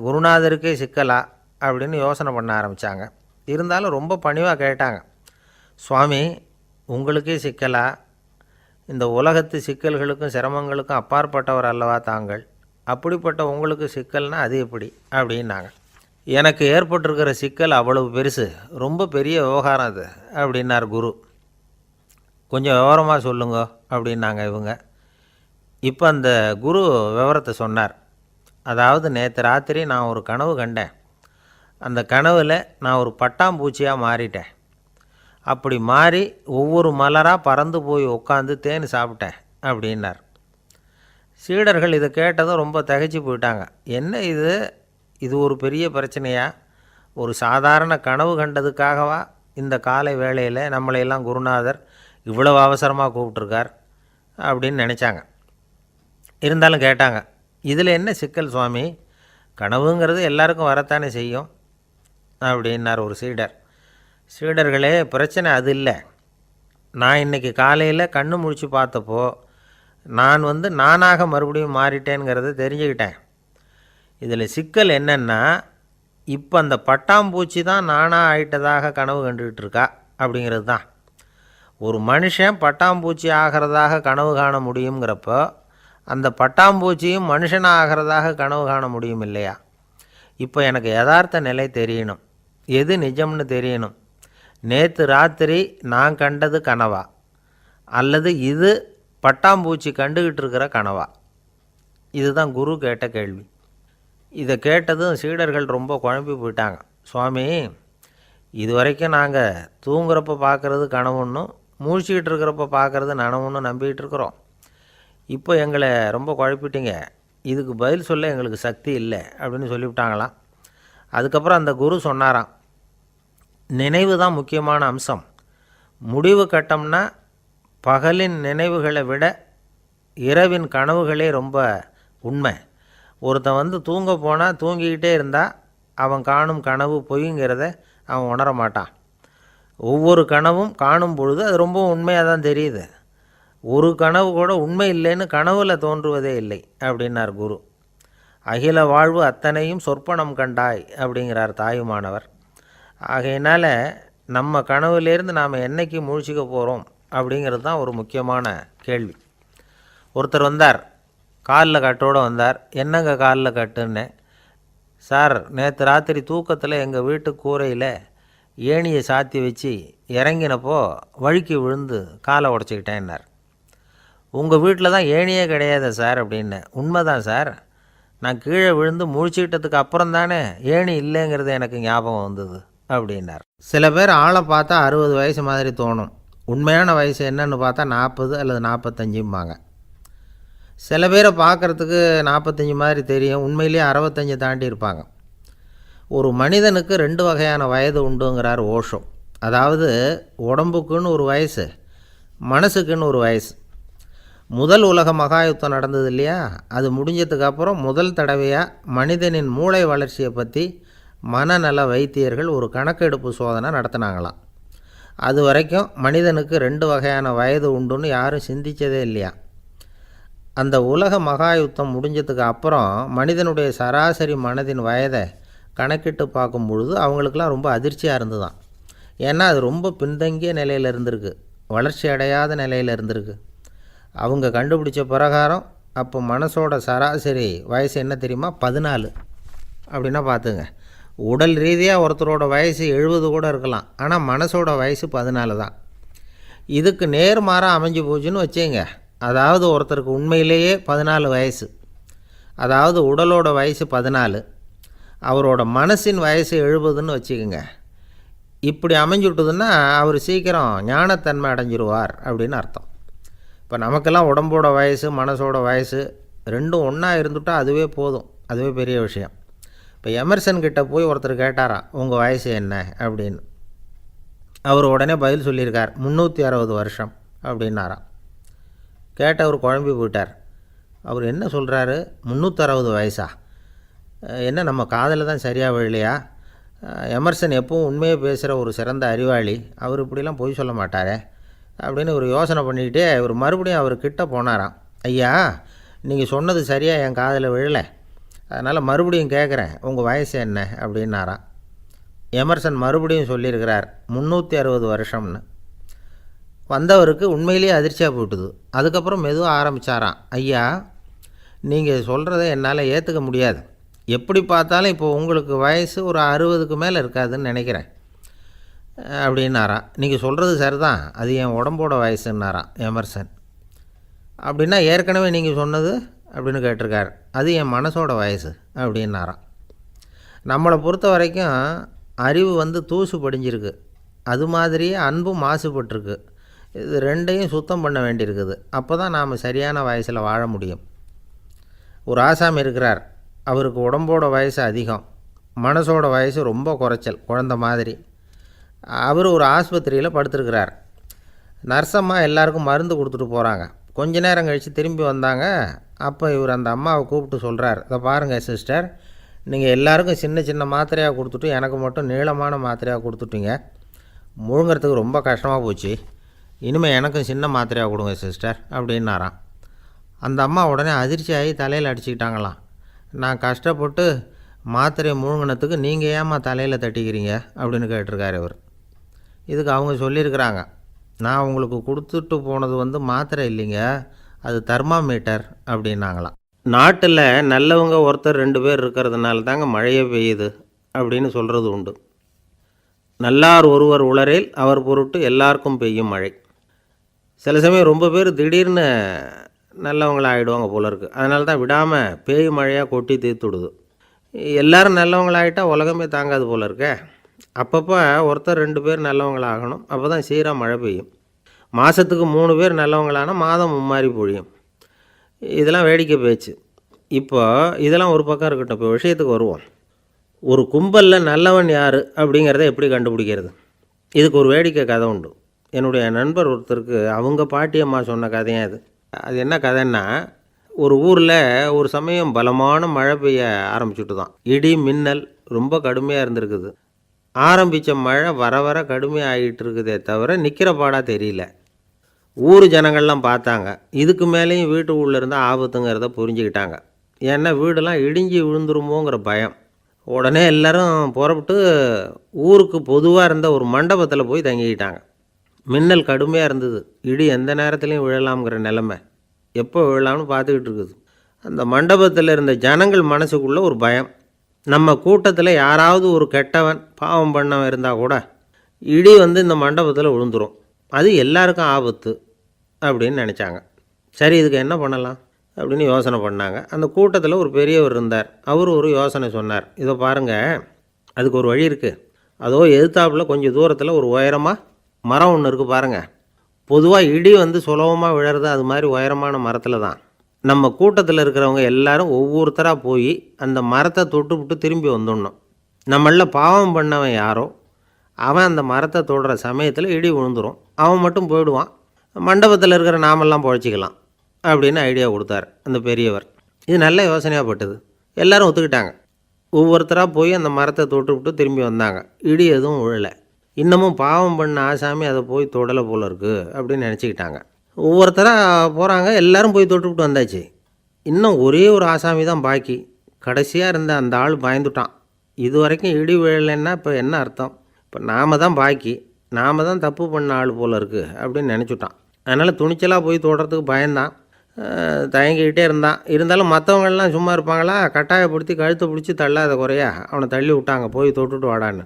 குருநாதருக்கே சிக்கலா அப்படின்னு யோசனை பண்ண ஆரம்பித்தாங்க. இருந்தாலும் ரொம்ப பணிவாக கேட்டாங்க, சுவாமி, உங்களுக்கே சிக்கலா? இந்த உலகத்து சிக்கல்களுக்கும் சிரமங்களுக்கும் அப்பாற்பட்டவர் அல்லவா தாங்கள்? அப்படிப்பட்ட உங்களுக்கு சிக்கல்னா அது எப்படி அப்படின்னாங்க. எனக்கு ஏற்பட்டிருக்கிற சிக்கல் அவ்வளவு பெருசு, ரொம்ப பெரிய விவகாரம் அது அப்படின்னார் குரு. கொஞ்சம் விவரமாக சொல்லுங்க அப்படின்னாங்க இவங்க. இப்போ அந்த குரு விவரத்தை சொன்னார். அதாவது நேற்று ராத்திரி நான் ஒரு கனவு கண்டேன். அந்த கனவில் நான் ஒரு பட்டாம்பூச்சியாக மாறிட்டேன். அப்படி மாறி ஒவ்வொரு மலராக பறந்து போய் உட்காந்து தேன் சாப்பிட்டேன் அப்படின்னார். சீடர்கள் இதை கேட்டதும் ரொம்ப திகைச்சு போயிட்டாங்க. என்ன இது, இது ஒரு பெரிய பிரச்சனையா? ஒரு சாதாரண கனவு கண்டதுக்காகவா இந்த காலை வேளையில் நம்மளையெல்லாம் குருநாதர் இவ்வளவு அவசரமாக கூப்பிட்ருக்கார் அப்படின்னு நினச்சாங்க. இருந்தாலும் கேட்டாங்க, இதில் என்ன சிக்கல் சுவாமி? கனவுங்கிறது எல்லாருக்கும் வரத்தானே செய்யும் அப்படின்னார் ஒரு சீடர். சீடர்களே, பிரச்சனை அது இல்லை. நான் இன்றைக்கி காலையில் கண்ணு முழித்து பார்த்தப்போ நான் நானாக மறுபடியும் மாறிட்டேங்கிறத தெரிஞ்சுக்கிட்டேன். இதில் சிக்கல் என்னென்னா, இப்போ அந்த பட்டாம்பூச்சி தான் நானாக ஆயிட்டதாக கனவு கண்டுக்கிட்டு இருக்கா அப்படிங்கிறது தான். ஒரு மனுஷன் பட்டாம்பூச்சி ஆகிறதாக கனவு காண முடியுங்கிறப்போ அந்த பட்டாம்பூச்சியும் மனுஷனாக ஆகிறதாக கனவு காண முடியும் இல்லையா? இப்போ எனக்கு யதார்த்த நிலை தெரியணும், எது நிஜம்னு தெரியணும். நேற்று ராத்திரி நான் கண்டது கனவா, அல்லது இது பட்டாம்பூச்சி கண்டுக்கிட்டு இருக்கிற கனவா? இதுதான் குரு கேட்ட கேள்வி. இதை கேட்டதும் சீடர்கள் ரொம்ப குழம்பி போயிட்டாங்க. சுவாமி, இது வரைக்கும் நாங்கள் தூங்குறப்ப பார்க்குறது கனவுன்னும் மூழ்கிட்டு இருக்கிறப்ப பார்க்குறது நனவுன்னு நம்பிக்கிட்டு இருக்கிறோம். இப்போ எங்களை ரொம்ப குழப்பிட்டீங்க, இதுக்கு பதில் சொல்ல எங்களுக்கு சக்தி இல்லை அப்படின்னு சொல்லிவிட்டாங்களாம். அதுக்கப்புறம் அந்த குரு சொன்னாராம், நினைவு தான் முக்கியமான அம்சம். முடிவு கட்டம்னா பகலின் நினைவுகளை விட இரவின் கனவுகளே ரொம்ப உண்மை. ஒருத்தன் தூங்க போனால் தூங்கிக்கிட்டே இருந்தால் அவன் காணும் கனவு பொய்ங்கிறத அவன் உணர மாட்டான். ஒவ்வொரு கனவும் காணும் பொழுது அது ரொம்ப உண்மையாக தான் தெரியுது. ஒரு கனவு கூட உண்மை இல்லைன்னு கனவில் தோன்றுவதே இல்லை அப்படின்னார் குரு. அகில வாழ்வு அத்தனையும் சொற்பனம் கண்டாய் அப்படிங்கிறார் தாயுமானவர். ஆகையினால் நம்ம கனவுலேருந்து நாம் என்றைக்கு முழிச்சிக்க போகிறோம் அப்படிங்கிறது தான் ஒரு முக்கியமான கேள்வி. ஒருத்தர் வந்தார், காலில் கட்டோடு வந்தார். என்னங்க காலில் கட்டுன்னு? சார், நேற்று ராத்திரி தூக்கத்தில் எங்கள் வீட்டு கூரையில் ஏணியை சாத்தி வச்சு இறங்கினப்போ வழுக்கி விழுந்து காலை உடச்சிக்கிட்டேன்னார். உங்கள் வீட்டில் தான் ஏணியே கிடையாது சார் அப்படின்னு. உண்மைதான் சார், நான் கீழே விழுந்து முழிச்சுக்கிட்டதுக்கு அப்புறம் தானே ஏணி இல்லைங்கிறது எனக்கு ஞாபகம் வந்தது அப்படின்னார். சில பேர் ஆளை பார்த்தா 60 வயசு மாதிரி தோணும், உண்மையான வயசு என்னன்னு பார்த்தா 40 அல்லது 45 சில பேரை பார்க்குறதுக்கு 45 மாதிரி தெரியும், உண்மையிலேயே 65 தாண்டி இருப்பாங்க. ஒரு மனிதனுக்கு 2 வகையான வயது உண்டுங்கிறார் ஓஷோ. அதாவது உடம்புக்குன்னு ஒரு வயசு, மனசுக்குன்னு ஒரு வயசு. முதல் உலக மகாயுத்தம் நடந்தது இல்லையா, அது முடிஞ்சதுக்கப்புறம் முதல் தடவையாக மனிதனின் மூளை வளர்ச்சியை பற்றி மனநல வைத்தியர்கள் ஒரு கணக்கெடுப்பு சோதனை நடத்தினாங்களாம். அது வரைக்கும் மனிதனுக்கு 2 வகையான வயது உண்டுன்னு யாரும் சிந்தித்ததே இல்லையா. அந்த உலக மகாயுத்தம் முடிஞ்சதுக்கு அப்புறம் மனிதனுடைய சராசரி மனதின் வயதை கணக்கிட்டு பார்க்கும் பொழுது அவங்களுக்கெல்லாம் ரொம்ப அதிர்ச்சியாக இருந்துதான். ஏன்னா அது ரொம்ப பின்தங்கிய நிலையில் இருந்திருக்கு, வளர்ச்சி அடையாத நிலையில் இருந்திருக்கு. அவங்க கண்டுபிடிச்ச பிரகாரம் அப்போ மனசோட சராசரி வயசு என்ன தெரியுமா? 14. அப்படின்னா பார்த்துங்க, உடல் ரீதியாக ஒருத்தரோட வயசு 70 கூட இருக்கலாம், ஆனால் மனசோட வயசு 14 தான். இதுக்கு நேர்மாறாக அமைஞ்சு போச்சுன்னு வச்சுங்க. அதாவது ஒருத்தருக்கு உண்மையிலேயே 14 வயசு, அதாவது உடலோட வயசு 14, அவரோட மனசின் வயசு 70ன்னு வச்சுக்கோங்க. இப்படி அமைஞ்சுட்டுதுன்னா அவர் சீக்கிரம் ஞானத்தன்மை அடைஞ்சிருவார் அப்படின்னு அர்த்தம். இப்போ நமக்கெல்லாம் உடம்போட வயசு மனசோட வயசு ரெண்டும் ஒன்றா இருந்துட்டால் அதுவே போதும், அதுவே பெரிய விஷயம். இப்போ எமர்சன் கிட்ட போய் ஒருத்தர் கேட்டாராம், உங்கள் வயசு என்ன அப்படின்னு. அவர் உடனே பதில் சொல்லியிருக்கார், 360 வருஷம் அப்படின்னாராம். கேட்டவர் குழம்பி போயிட்டார். அவர் என்ன சொல்கிறாரு, 360 வயசா? என்ன நம்ம காதில் தான் சரியாக விழலையா? எமர்சன் எப்பவும் உண்மையை பேசுகிற ஒரு சிறந்த அறிவாளி, அவர் இப்படிலாம் பொய் சொல்ல மாட்டாரே அப்படின்னு ஒரு யோசனை பண்ணிக்கிட்டே இவர் மறுபடியும் அவர்கிட்ட போனாராம். ஐயா, நீங்கள் சொன்னது சரியாக என் காதில் விழலை, அதனால் மறுபடியும் கேட்குறேன், உங்கள் வயசு என்ன அப்படின்னாராம். எமர்சன் மறுபடியும் சொல்லியிருக்கிறார், 360 வருஷம்னு. வந்தவருக்கு உண்மையிலேயே அதிர்ச்சியாக போட்டுது. அதுக்கப்புறம் மெதுவாக ஆரம்பித்தாராம், ஐயா, நீங்கள் சொல்கிறத என்னால் ஏற்றுக்க முடியாது. எப்படி பார்த்தாலும் இப்போ உங்களுக்கு வயசு ஒரு 60க்கு மேலே இருக்காதுன்னு நினைக்கிறேன் அப்படின்னாராம். நீங்கள் சொல்கிறது சரிதான், அது என் உடம்போட வயசுன்னாராம் எமர்சன். அப்படின்னா ஏற்கனவே நீங்கள் சொன்னது அப்படின்னு கேட்டிருக்கார், அது என் மனசோட வயசு அப்படின்னாராம். நம்மளை பொறுத்த வரைக்கும் அறிவு தூசு படிஞ்சிருக்கு, அது மாதிரியே அன்பும் மாசுபட்டிருக்கு. இது ரெண்டையும் சுத்தம் பண்ண வேண்டியிருக்குது. அப்போ தான் நாம் சரியான வயசில் வாழ முடியும். ஒரு ஆசாமி இருக்கிறார், அவருக்கு உடம்போட வயசு அதிகம், மனசோட வயசு ரொம்ப குறைச்சல், குழந்த மாதிரி. அவர் ஒரு ஆஸ்பத்திரியில் படுத்துருக்கிறார். நர்ஸம்மா எல்லாருக்கும் மருந்து கொடுத்துட்டு போகிறாங்க. கொஞ்ச நேரம் கழித்து திரும்பி வந்தாங்க. அப்போ இவர் அந்த அம்மாவை கூப்பிட்டு சொல்கிறார், இதை பாருங்கள் சிஸ்டர், நீங்கள் எல்லாருக்கும் சின்ன சின்ன மாத்திரையாக கொடுத்துட்டு எனக்கு மட்டும் நீளமான மாத்திரையாக கொடுத்துட்டீங்க. முழுங்கிறதுக்கு ரொம்ப கஷ்டமாக போச்சு. இனிமேல் எனக்கும் சின்ன மாத்திரையாக கொடுங்க சிஸ்டர் அப்படின்னாராம். அந்த அம்மா உடனே அதிர்ச்சியாகி தலையில் அடிச்சுக்கிட்டாங்களாம். நான் கஷ்டப்பட்டு மாத்திரையை முழுங்கினத்துக்கு நீங்கள் ஏம்மா தலையில் தட்டிக்கிறீங்க அப்படின்னு கேட்டிருக்காரு இவர். இதுக்கு அவங்க சொல்லியிருக்கிறாங்க, நான் உங்களுக்கு கொடுத்துட்டு போனது மாத்திரை இல்லைங்க, அது தெர்மாமீட்டர் அப்படின்னாங்களாம். நாட்டில் நல்லவங்க ஒருத்தர் 2 பேர் இருக்கிறதுனால தாங்க மழையே பெய்யுது அப்படின்னு சொல்கிறது உண்டு. நல்லார் ஒருவர் உளரேல் அவர் பொருட்டு எல்லாருக்கும் பெய்யும் மழை. சில சமயம் ரொம்ப பேர் திடீர்னு நல்லவங்களாக ஆகிடுவாங்க போல இருக்குது. அதனால தான் விடாமல் பேய் மழையாக கொட்டி தீர்த்துடுது. எல்லோரும் நல்லவங்களாகிட்டால் உலகமே தாங்காது போல இருக்க. அப்பப்போ ஒருத்தர் 2 பேர் நல்லவங்களாகணும், அப்போ தான் சீராக மழை பெய்யும். மாதத்துக்கு 3 பேர் நல்லவங்களானால் மாதம் மும்மாரி பொழியும். இதெல்லாம் வேடிக்கை பேச்சு. இப்போ இதெல்லாம் ஒரு பக்கம் இருக்கட்டும், இப்போ விஷயத்துக்கு வருவோம். ஒரு கும்பலில் நல்லவன் யார் அப்படிங்கிறத எப்படி கண்டுபிடிக்கிறது? இதுக்கு ஒரு வேடிக்கை கதை உண்டு. என்னுடைய நண்பர் ஒருத்தருக்கு அவங்க பாட்டியம்மா சொன்ன கதையாக அது. அது என்ன கதைன்னா, ஒரு ஊரில் ஒரு சமயம் பலமான மழை பெய்ய ஆரம்பிச்சுட்டு தான். இடி மின்னல் ரொம்ப கடுமையாக இருந்திருக்குது. ஆரம்பித்த மழை வர வர கடுமையாக ஆகிட்டு இருக்குதே தவிர நிற்கிற பாடாக தெரியல. ஊர் ஜனங்கள்லாம் பார்த்தாங்க. இதுக்கு மேலேயும் வீட்டு உள்ளே இருந்தால் ஆபத்துங்கிறத புரிஞ்சுக்கிட்டாங்க. ஏன்னா வீடெல்லாம் இடிஞ்சி விழுந்துருமோங்கிற பயம். உடனே எல்லோரும் புறப்பட்டு ஊருக்கு பொதுவாக இருந்த ஒரு மண்டபத்தில் போய் தங்கிக்கிட்டாங்க. மின்னல் கடுமையாக இருந்தது. இடி எந்த நேரத்துலையும் விழலாம்ங்கிற நிலைமை. எப்போ விழலாம்னு பார்த்துக்கிட்டு இருக்குது. அந்த மண்டபத்தில் இருந்த ஜனங்கள் மனசுக்குள்ளே ஒரு பயம். நம்ம கூட்டத்தில் யாராவது ஒரு கெட்டவன் பாவம் பண்ணவன் இருந்தால் கூட இடி இந்த மண்டபத்தில் விழுந்துடும், அது எல்லாருக்கும் ஆபத்து அப்படின்னு நினச்சாங்க. சரி, இதுக்கு என்ன பண்ணலாம் அப்படின்னு யோசனை பண்ணாங்க. அந்த கூட்டத்தில் ஒரு பெரியவர் இருந்தார். அவர் ஒரு யோசனை சொன்னார். இதை பாருங்கள், அதுக்கு ஒரு வழி இருக்குது. அதோ எதிர்த்தாப்பில் கொஞ்சம் தூரத்தில் ஒரு உயரமாக மரம் ஒன்று இருக்குது பாருங்கள். பொதுவாக இடி சுலபமாக விழறது அது மாதிரி உயரமான மரத்தில் தான். நம்ம கூட்டத்தில் இருக்கிறவங்க எல்லாரும் ஒவ்வொருத்தராக போய் அந்த மரத்தை தொட்டுவிட்டு திரும்பி வந்துடணும். நம்மளில் பாவம் பண்ணவன் யாரோ அவன் அந்த மரத்தை தொடுற சமயத்தில் இடி விழுந்துடும், அவன் மட்டும் போயிடுவான், மண்டபத்தில் இருக்கிற நாமெல்லாம் பொழைச்சிக்கலாம் அப்படின்னு ஐடியா கொடுத்தார் அந்த பெரியவர். இது நல்ல யோசனையாக பட்டது. எல்லோரும் ஒத்துக்கிட்டாங்க. ஒவ்வொருத்தராக போய் அந்த மரத்தை தொட்டுவிட்டு திரும்பி வந்தாங்க. இடி எதுவும் விழலை. இன்னமும் பாவம் பண்ண ஆசாமி அதை போய் தொடலை போல இருக்குது அப்படின்னு நினச்சிக்கிட்டாங்க. ஒவ்வொருத்தராக போகிறாங்க, எல்லோரும் போய் தொட்டுவிட்டு வந்தாச்சு. இன்னும் ஒரே ஒரு ஆசாமி தான் பாக்கி. கடைசியாக இருந்த அந்த ஆள் பயந்துட்டான். இது வரைக்கும் இடி விழலைன்னா இப்போ என்ன அர்த்தம்? இப்போ நாம் தான் பாக்கி, நாம் தான் தப்பு பண்ண ஆள் போல் இருக்குது அப்படின்னு நினச்சிட்டான். அதனால் துணிச்சலாக போய் தொடுறதுக்கு பயந்தான், தயங்கிக்கிட்டே இருந்தான். இருந்தாலும் மற்றவங்கள்லாம் சும்மா இருப்பாங்களா? கட்டாயப்படுத்தி கழுத்தை பிடிச்சி தள்ளாத குறையா அவனை தள்ளி விட்டாங்க, போய் தொட்டுட்டு வாடான்னு.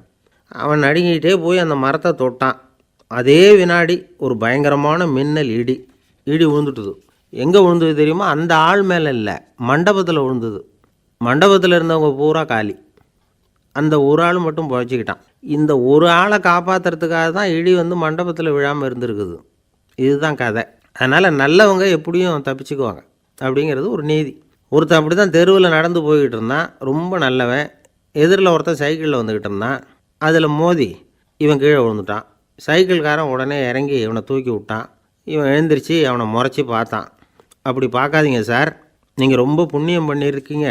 அவன் நடுங்கிட்டே போய் அந்த மரத்தை தொட்டான். அதே வினாடி ஒரு பயங்கரமான மின்னல் இடி விழுந்துட்டுது. எங்கே விழுந்தது தெரியுமா? அந்த ஆள் மேலே இல்லை, மண்டபத்தில் விழுந்தது. மண்டபத்தில் இருந்தவங்க பூரா காலி. அந்த ஒரு ஆள் மட்டும் புழைச்சிக்கிட்டான். இந்த ஒரு ஆளை காப்பாற்றுறதுக்காக தான் இடி மண்டபத்தில் விழாமல் இருந்திருக்குது. இதுதான் கதை. அதனால் நல்லவங்க எப்படியும் தப்பிச்சுக்குவாங்க அப்படிங்கிறது ஒரு நீதி. ஒருத்தன் அப்படி தான் தெருவில் நடந்து போய்கிட்டு இருந்தான், ரொம்ப நல்லவன். எதிரில் ஒருத்தன் சைக்கிளில் வந்துக்கிட்டு இருந்தான். அதில் மோதி இவன் கீழே விழுந்துட்டான். சைக்கிள்காரன் உடனே இறங்கி இவனை தூக்கி விட்டான். இவன் எழுந்திரிச்சு அவனை முறைச்சி பார்த்தான். அப்படி பார்க்காதீங்க சார், நீங்கள் ரொம்ப புண்ணியம் பண்ணியிருக்கீங்க,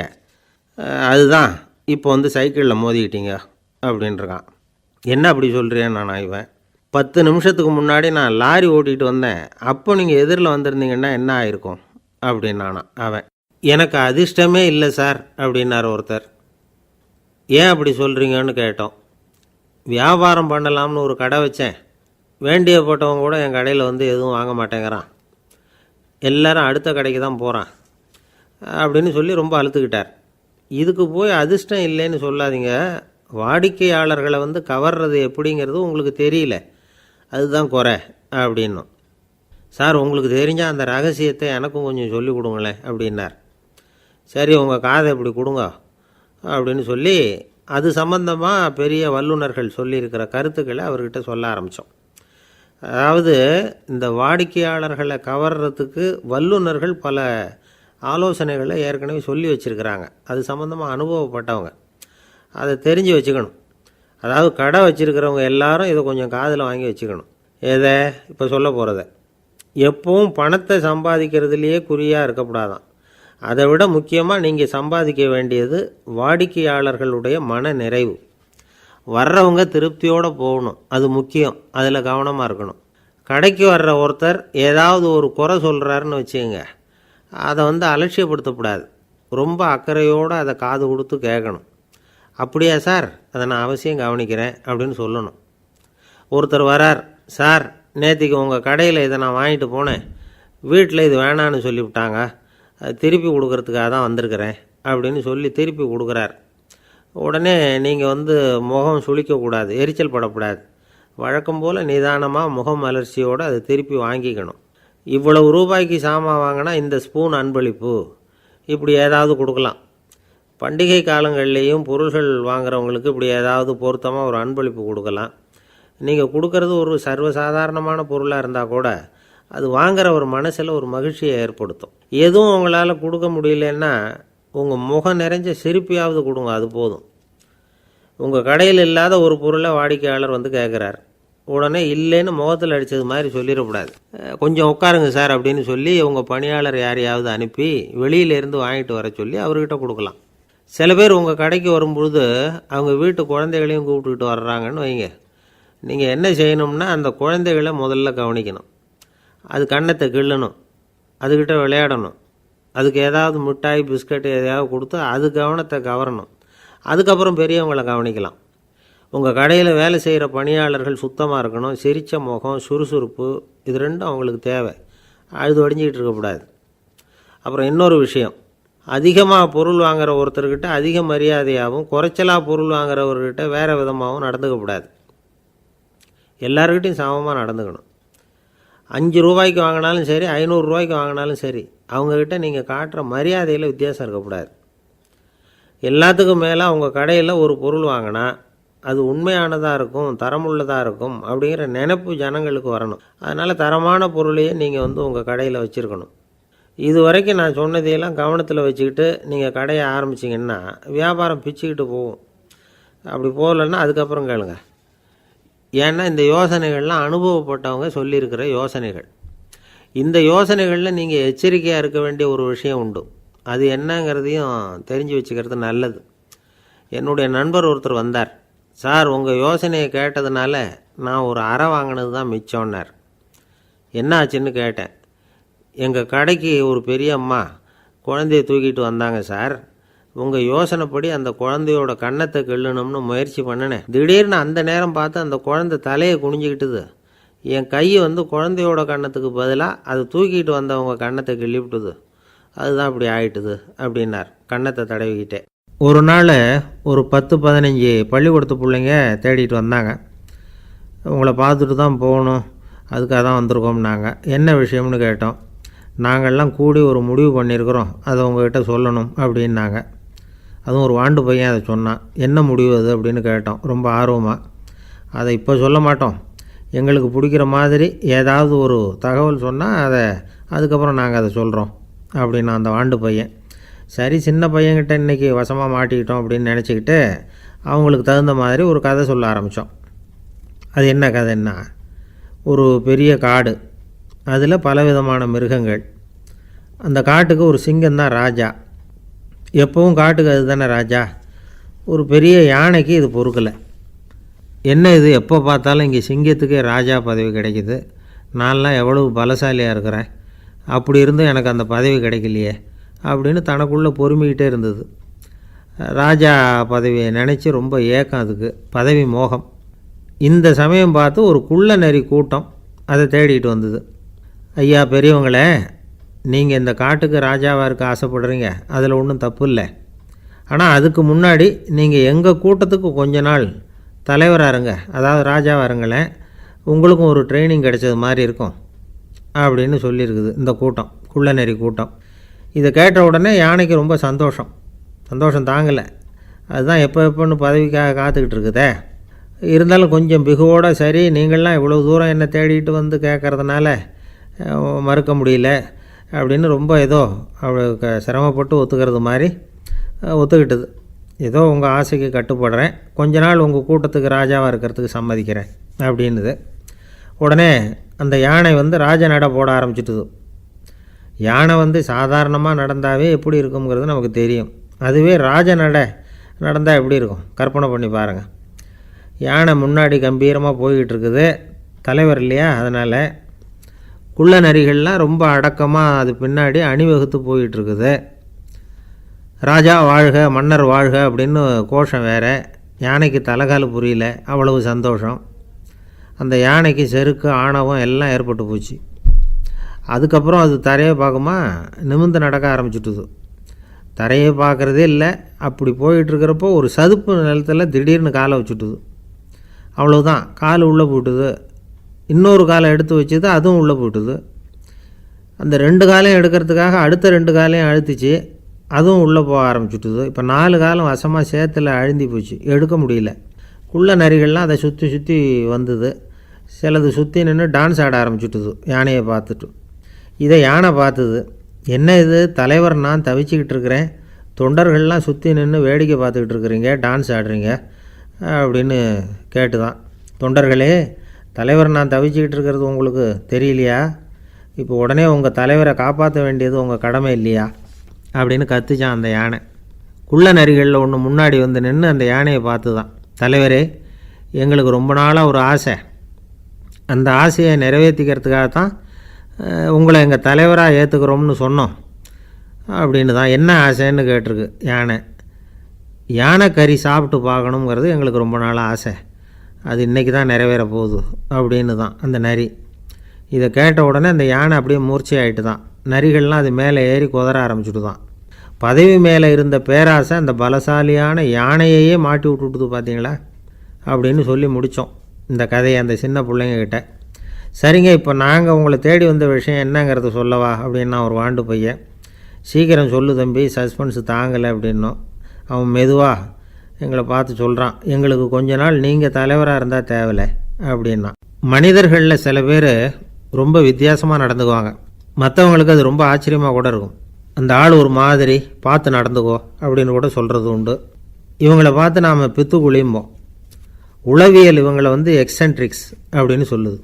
அதுதான் இப்போ சைக்கிளில் மோதிக்கிட்டீங்க அப்படின்றான். என்ன அப்படி சொல்கிறேன் நான்? இவன் 10 நிமிஷத்துக்கு முன்னாடி நான் லாரி ஓட்டிகிட்டு வந்தேன், அப்போ நீங்கள் எதிரில் வந்திருந்தீங்கன்னா என்ன ஆயிருக்கும் அப்படின்னானா அவன். எனக்கு அதிர்ஷ்டமே இல்லை சார் அப்படின்னார் ஒருத்தர். ஏன் அப்படி சொல்கிறீங்கன்னு கேட்டோம். வியாபாரம் பண்ணலாம்னு ஒரு கடை வச்சேன், வேண்டியப்பட்டவங்க கூட என் கடையில் வந்து எதுவும் வாங்க மாட்டேங்கிறான், எல்லாரும் அடுத்த கடைக்கு தான் போகிறான் அப்படின்னு சொல்லி ரொம்ப அழுத்துக்கிட்டார். இதுக்கு போய் அதிர்ஷ்டம் இல்லைன்னு சொல்லாதீங்க, வாடிக்கையாளர்களை வந்து கவர்றது எப்படிங்கிறது உங்களுக்கு தெரியல, அதுதான் குறை அப்படின்னும். சார், உங்களுக்கு தெரிஞ்ச அந்த ரகசியத்தை எனக்கும் கொஞ்சம் சொல்லி கொடுங்களேன் அப்படின்னார். சரி, உங்கள் காதை இப்படி கொடுங்க அப்படின்னு சொல்லி அது சம்பந்தமாக பெரிய வல்லுநர்கள் சொல்லியிருக்கிற கருத்துக்களை அவர்கிட்ட சொல்ல ஆரம்பித்தோம். அதாவது இந்த வாடிக்கையாளர்களை கவர்றதுக்கு வல்லுநர்கள் பல ஆலோசனைகளை ஏற்கனவே சொல்லி வச்சுருக்கிறாங்க. அது சம்மந்தமாக அனுபவப்பட்டவங்க, அதை தெரிஞ்சு வச்சுக்கணும். அதாவது கடை வச்சுருக்கிறவங்க எல்லாரும் இதை கொஞ்சம் காதில் வாங்கி வச்சுக்கணும். எதை இப்போ சொல்ல போகிறத. எப்பவும் பணத்தை சம்பாதிக்கிறதுலையே குறியாக இருக்கக்கூடாதான். அதை விட முக்கியமாக நீங்கள் சம்பாதிக்க வேண்டியது வாடிக்கையாளர்களுடைய மன நிறைவு. வர்றவங்க திருப்தியோடு போகணும், அது முக்கியம், அதில் கவனமாக இருக்கணும். கடைக்கு வர்ற ஒருத்தர் ஏதாவது ஒரு குறை சொல்கிறாருன்னு வச்சுக்கோங்க, அதை வந்து அலட்சியப்படுத்தக்கூடாது, ரொம்ப அக்கறையோடு அதை காது கொடுத்து கேட்கணும். அப்படியா சார், அதை நான் அவசியம் கவனிக்கிறேன் அப்படின்னு சொல்லணும். ஒருத்தர் வரார், சார் நேற்றுக்கு உங்கள் கடையில் இதை நான் வாங்கிட்டு போனேன், வீட்டில் இது வேணான்னு சொல்லிவிட்டாங்க, திருப்பி கொடுக்கறதுக்காக தான் வந்திருக்கிறேன் அப்படின்னு சொல்லி திருப்பி கொடுக்குறார். உடனே நீங்கள் வந்து முகம் சுளிக்கக்கூடாது, எரிச்சல் படக்கூடாது. வழக்கம் போல் நிதானமாக முகம் மலர்ச்சியோடு அதை திருப்பி வாங்கிக்கணும். இவ்வளவு ரூபாய்க்கு சாமான் வாங்கினா இந்த ஸ்பூன் அன்பளிப்பு, இப்படி ஏதாவது கொடுக்கலாம். பண்டிகை காலங்கள்லேயும் பொருள்கள் வாங்குறவங்களுக்கு இப்படி ஏதாவது பொருத்தமாக ஒரு அன்பளிப்பு கொடுக்கலாம். நீங்கள் கொடுக்கறது ஒரு சர்வசாதாரணமான பொருளாக இருந்தால் கூட அது வாங்குகிற ஒரு மனசில் ஒரு மகிழ்ச்சியை ஏற்படுத்தும். எதுவும் உங்களால் கொடுக்க முடியலன்னா உங்கள் முகம் நிறைஞ்ச சிரிப்பையாவது கொடுங்க, அது போதும். உங்கள் கடையில் இல்லாத ஒரு பொருளை வாடிக்கையாளர் வந்து கேட்குறார், உடனே இல்லைன்னு முகத்தில் அடித்தது மாதிரி சொல்லிடக்கூடாது. கொஞ்சம் உட்காருங்க சார் அப்படின்னு சொல்லி உங்கள் பணியாளர் யாரையாவது அனுப்பி வெளியிலேருந்து வாங்கிட்டு வர சொல்லி அவர்கிட்ட கொடுக்கலாம். சில பேர் உங்கள் கடைக்கு வரும்பொழுது அவங்க வீட்டு குழந்தைகளையும் கூப்பிட்டுக்கிட்டு வர்றாங்கன்னு வைங்க. நீங்கள் என்ன செய்யணும்னா அந்த குழந்தைகளை முதல்ல கவனிக்கணும். அது கன்னத்தை கிள்ளணும், அதுக்கிட்ட விளையாடணும், அதுக்கு ஏதாவது மிட்டாய் பிஸ்கட் எதையாவது கொடுத்து அது கவனத்தை கவரணும். அதுக்கப்புறம் பெரியவங்களை கவனிக்கலாம். உங்கள் கடையில் வேலை செய்கிற பணியாளர்கள் சுத்தமாக இருக்கணும், சிரித்த முகம், சுறுசுறுப்பு, இது ரெண்டும் அவங்களுக்கு தேவை. அழுது வடிஞ்சிக்கிட்டு இருக்கக்கூடாது. அப்புறம் இன்னொரு விஷயம், அதிகமாக பொருள் வாங்குகிற ஒருத்தர்கிட்ட அதிக மரியாதையாகவும் குறைச்சலாக பொருள் வாங்குறவர்கிட்ட வேறு விதமாகவும் நடந்துக்கக்கூடாது. எல்லாருக்கிட்டையும் சமமாக நடந்துக்கணும். 5 ரூபாய்க்கு வாங்கினாலும் சரி, 500 ரூபாய்க்கு வாங்கினாலும் சரி, அவங்கக்கிட்ட நீங்கள் காட்டுற மரியாதையில் வித்தியாசம் இருக்கக்கூடாது. எல்லாத்துக்கும் மேலே அவங்க கடையில் ஒரு பொருள் வாங்கினா அது உண்மையானதாக இருக்கும், தரமுள்ளதாக இருக்கும் அப்படிங்கிற நினைப்பு ஜனங்களுக்கு வரணும். அதனால் தரமான பொருளையே நீங்கள் வந்து உங்கள் கடையில் வச்சுருக்கணும். இது வரைக்கும் நான் சொன்னதையெல்லாம் கவனத்தில் வச்சுக்கிட்டு நீங்கள் கடையை ஆரம்பிச்சிங்கன்னா வியாபாரம் பிச்சுக்கிட்டு போகும். அப்படி போகலன்னா அதுக்கப்புறம் கேளுங்க. ஏன்னா இந்த யோசனைகள்லாம் அனுபவப்பட்டவங்க சொல்லியிருக்கிற யோசனைகள். இந்த யோசனைகளில் நீங்கள் எச்சரிக்கையாக இருக்க வேண்டிய ஒரு விஷயம் உண்டு. அது என்னங்கிறதையும் தெரிஞ்சு வச்சுக்கிறது நல்லது. என்னுடைய நண்பர் ஒருத்தர் வந்தார். சார், உங்கள் யோசனையை கேட்டதுனால நான் ஒரு அறை வாங்கினது தான் மிச்சம்னார். என்ன ஆச்சுன்னு கேட்டேன். எங்கள் கடைக்கு ஒரு பெரிய அம்மா குழந்தைய தூக்கிட்டு வந்தாங்க சார். உங்கள் யோசனைப்படி அந்த குழந்தையோட கன்னத்தை கிள்ளணும்னு முயற்சி பண்ணினேன். திடீர்னு அந்த நேரம் பார்த்து அந்த குழந்தை தலையை குனிஞ்சிக்கிட்டுது. என் கை வந்து குழந்தையோட கன்னத்துக்கு பதிலாக அது தூக்கிட்டு வந்தவங்க கன்னத்தை கிள்ளிவிட்டுது. அதுதான் இப்படி ஆகிட்டுது அப்படின்னார் கன்னத்தை தடவிக்கிட்டே. ஒரு நாள் ஒரு 10-15 பள்ளிக்கூடத்து பிள்ளைங்க தேடிட்டு வந்தாங்க. உங்களை பார்த்துட்டு தான் போகணும், அதுக்காக தான் வந்திருக்கோம்னாங்க. என்ன விஷயம்னு கேட்டோம். நாங்கள்லாம் கூடி ஒரு முடிவு பண்ணியிருக்கிறோம், அதை உங்கள்கிட்ட சொல்லணும் அப்படின்னாங்க. அதுவும் ஒரு வாண்டு பையன் அதை சொன்னான். என்ன முடிவு அது அப்படின்னு கேட்டோம் ரொம்ப ஆர்வமாக. அதை இப்போ சொல்ல மாட்டோம், எங்களுக்கு பிடிக்கிற மாதிரி ஏதாவது ஒரு தகவல் சொன்னால் அதுக்கப்புறம் நாங்கள் அதை சொல்கிறோம் அப்படின்னா அந்த வாண்டு பையன். சரி, சின்ன பையன்கிட்ட இன்றைக்கி வசமாக மாட்டிக்கிட்டோம் அப்படின்னு நினச்சிக்கிட்டு அவங்களுக்கு தகுந்த மாதிரி ஒரு கதை சொல்ல ஆரம்பித்தோம். அது என்ன கதைன்னா, ஒரு பெரிய காடு, அதில் பலவிதமான மிருகங்கள். அந்த காட்டுக்கு ஒரு சிங்கம்தான் ராஜா. எப்பவும் காட்டுக்கு அது தானே ராஜா. ஒரு பெரிய யானைக்கு இது பொறுக்கலை. என்ன இது, எப்போ பார்த்தாலும் இங்கே சிங்கத்துக்கே ராஜா பதவி கிடைக்கிது, நான்லாம் எவ்வளவு பலசாலியாக இருக்கிறேன், அப்படி இருந்தும் எனக்கு அந்த பதவி கிடைக்கலையே அப்படின்னு தனக்குள்ளே பொறுமிக்கிட்டே இருந்தது. ராஜா பதவியை நினச்சி ரொம்ப ஏக்கம், அதுக்கு பதவி மோகம். இந்த சமயம் பார்த்து ஒரு குள்ள நரி கூட்டம் அதை தேடிட்டு வந்தது. ஐயா பெரியவங்களே, நீங்கள் இந்த காட்டுக்கு ராஜாவாக இருக்க ஆசைப்படுறீங்க, அதில் ஒன்றும் தப்பு இல்லை. ஆனால் அதுக்கு முன்னாடி நீங்கள் எங்கள் கூட்டத்துக்கு கொஞ்ச நாள் தலைவராக இருங்க, அதாவது ராஜாவாக இருங்களேன், உங்களுக்கும் ஒரு ட்ரைனிங் கிடைச்சது மாதிரி இருக்கும் அப்படின்னு சொல்லியிருக்குது இந்த கூட்டம், குள்ளநெறி கூட்டம். இதை கேட்ட உடனே யானைக்கு ரொம்ப சந்தோஷம் தாங்கலை. அதுதான் எப்போன்னு பதவிக்காக காத்துக்கிட்டு இருக்குதே. இருந்தாலும் கொஞ்சம் பிகுவோட, சரி நீங்கள்லாம் இவ்வளோ தூரம் என்னை தேடிட்டு வந்து கேட்குறதுனால மறுக்க முடியல அப்படின்னு ரொம்ப ஏதோ அவளுக்கு சிரமப்பட்டு ஒத்துக்கிறது மாதிரி ஒத்துக்கிட்டது. ஏதோ உங்கள் ஆசைக்கு கட்டுப்படுறேன், கொஞ்ச நாள் உங்கள் கூட்டத்துக்கு ராஜாவாக இருக்கிறதுக்கு சம்மதிக்கிறேன் அப்படின்னுது. உடனே அந்த யானை ராஜ நட போட ஆரம்பிச்சிட்டுது. யானை சாதாரணமாக நடந்தாவே எப்படி இருக்குங்கிறது நமக்கு தெரியும். அதுவே ராஜ நடந்தால் எப்படி இருக்கும் கற்பனை பண்ணி பாருங்கள். யானை முன்னாடி கம்பீரமாக போய்கிட்டு இருக்குது, தலைவர் இல்லையா, அதனால் குள்ள நரிகள்லாம் ரொம்ப அடக்கமாக அது பின்னாடி அணிவகுத்து போயிட்டுருக்குது. ராஜா வாழ்க, மன்னர் வாழ்க அப்படின்னு கோஷம் வேறு. யானைக்கு தலைகால் புரியல, அவ்வளவு சந்தோஷம். அந்த யானைக்கு செருக்கு, ஆணவம் எல்லாம் ஏற்பட்டு போச்சு. அதுக்கப்புறம் அது தரையை பார்க்குமா, நிமிர்ந்து நடக்க ஆரம்பிச்சுட்டுது. தரையை பார்க்குறதே இல்லை. அப்படி போயிட்டுருக்கிறப்போ ஒரு சதுப்பு நிலத்தில் திடீர்னு காலை வச்சுட்டுது. அவ்வளோதான், கால் உள்ளே போட்டுது. இன்னொரு காலை எடுத்து வச்சுது, அதுவும் உள்ளே போட்டுது. அந்த 2 காலையும் எடுக்கிறதுக்காக அடுத்த 2 காலையும் அழுத்திச்சு, அதுவும் உள்ளே போக ஆரம்பிச்சுட்டுது. இப்போ 4 காலம் வசமாக சேத்துல அழுந்தி போச்சு, எடுக்க முடியல. குள்ள நரிகள்லாம் அதை சுற்றி வந்தது. சிலது சுற்றி நின்று டான்ஸ் ஆட ஆரம்பிச்சுட்டுது யானையை பார்த்துட்டு. இதை யானை பார்த்தது. என்ன இது தலைவர், நான் தவிச்சிக்கிட்டு இருக்கிறேன், தொண்டர்கள்லாம் சுற்றி நின்று வேடிக்கை பார்த்துக்கிட்டு இருக்கிறீங்க, டான்ஸ் ஆடுறீங்க அப்படின்னு கேட்டு தான். தொண்டர்களே, தலைவர் நான் தவிச்சிக்கிட்டு இருக்கிறது உங்களுக்கு தெரியலையா? இப்போ உடனே உங்கள் தலைவரை காப்பாற்ற வேண்டியது உங்கள் கடமை இல்லையா அப்படின்னு கத்துச்சான் அந்த யானை. குள்ள நரிகளில் ஒன்று முன்னாடி நின்று அந்த யானையை பார்த்து தான், தலைவரே, எங்களுக்கு ரொம்ப நாளாக ஒரு ஆசை, அந்த ஆசையை நிறைவேற்றிக்கிறதுக்காக தான் உங்களை எங்கள் தலைவராக ஏற்றுக்கிறோம்னு சொன்னோம் அப்படின்னு தான். என்ன ஆசைன்னு கேட்டிருக்கு யானை. யானை கறி சாப்பிட்டு பார்க்கணுங்கிறது எங்களுக்கு ரொம்ப நாளாக ஆசை, அது இன்றைக்கி தான் நிறைவேற போகுது அப்படின்னு தான் அந்த நரி. இதை கேட்ட உடனே அந்த யானை அப்படியே மூர்ச்சி ஆகிட்டு தான். நரிகள்லாம் அது மேலே ஏறி குதற ஆரம்பிச்சுட்டு தான். பதவி மேலே இருந்த பேராசை அந்த பலசாலியான யானையையே மாட்டி விட்டுட்டுது பார்த்தீங்களா அப்படின்னு சொல்லி முடித்தோம் இந்த கதையை அந்த சின்ன பிள்ளைங்கக்கிட்ட. சரிங்க, இப்போ நாங்கள் உங்களை தேடி வந்த விஷயம் என்னங்கிறத சொல்லவா அப்படின்னா ஒரு வாண்டு பையன். சீக்கிரம் சொல்லு தம்பி, சஸ்பென்ஸ் தாங்கலை அப்படின்னோம். அவன் மெதுவாக எங்களை பார்த்து சொல்கிறான், எங்களுக்கு கொஞ்ச நாள் நீங்கள் தலைவராக இருந்தால் தேவலை அப்படின்னா. மனிதர்களில் சில பேர் ரொம்ப வித்தியாசமாக நடந்துக்குவாங்க. மற்றவங்களுக்கு அது ரொம்ப ஆச்சரியமாக கூட இருக்கும். அந்த ஆள் ஒரு மாதிரி, பார்த்து நடந்துக்கோ அப்படின்னு கூட சொல்கிறது உண்டு. இவங்களை பார்த்து நாம் பித்து குளியும்போம். உளவியல் இவங்களை எக்ஸென்ட்ரிக்ஸ் அப்படின்னு சொல்லுது.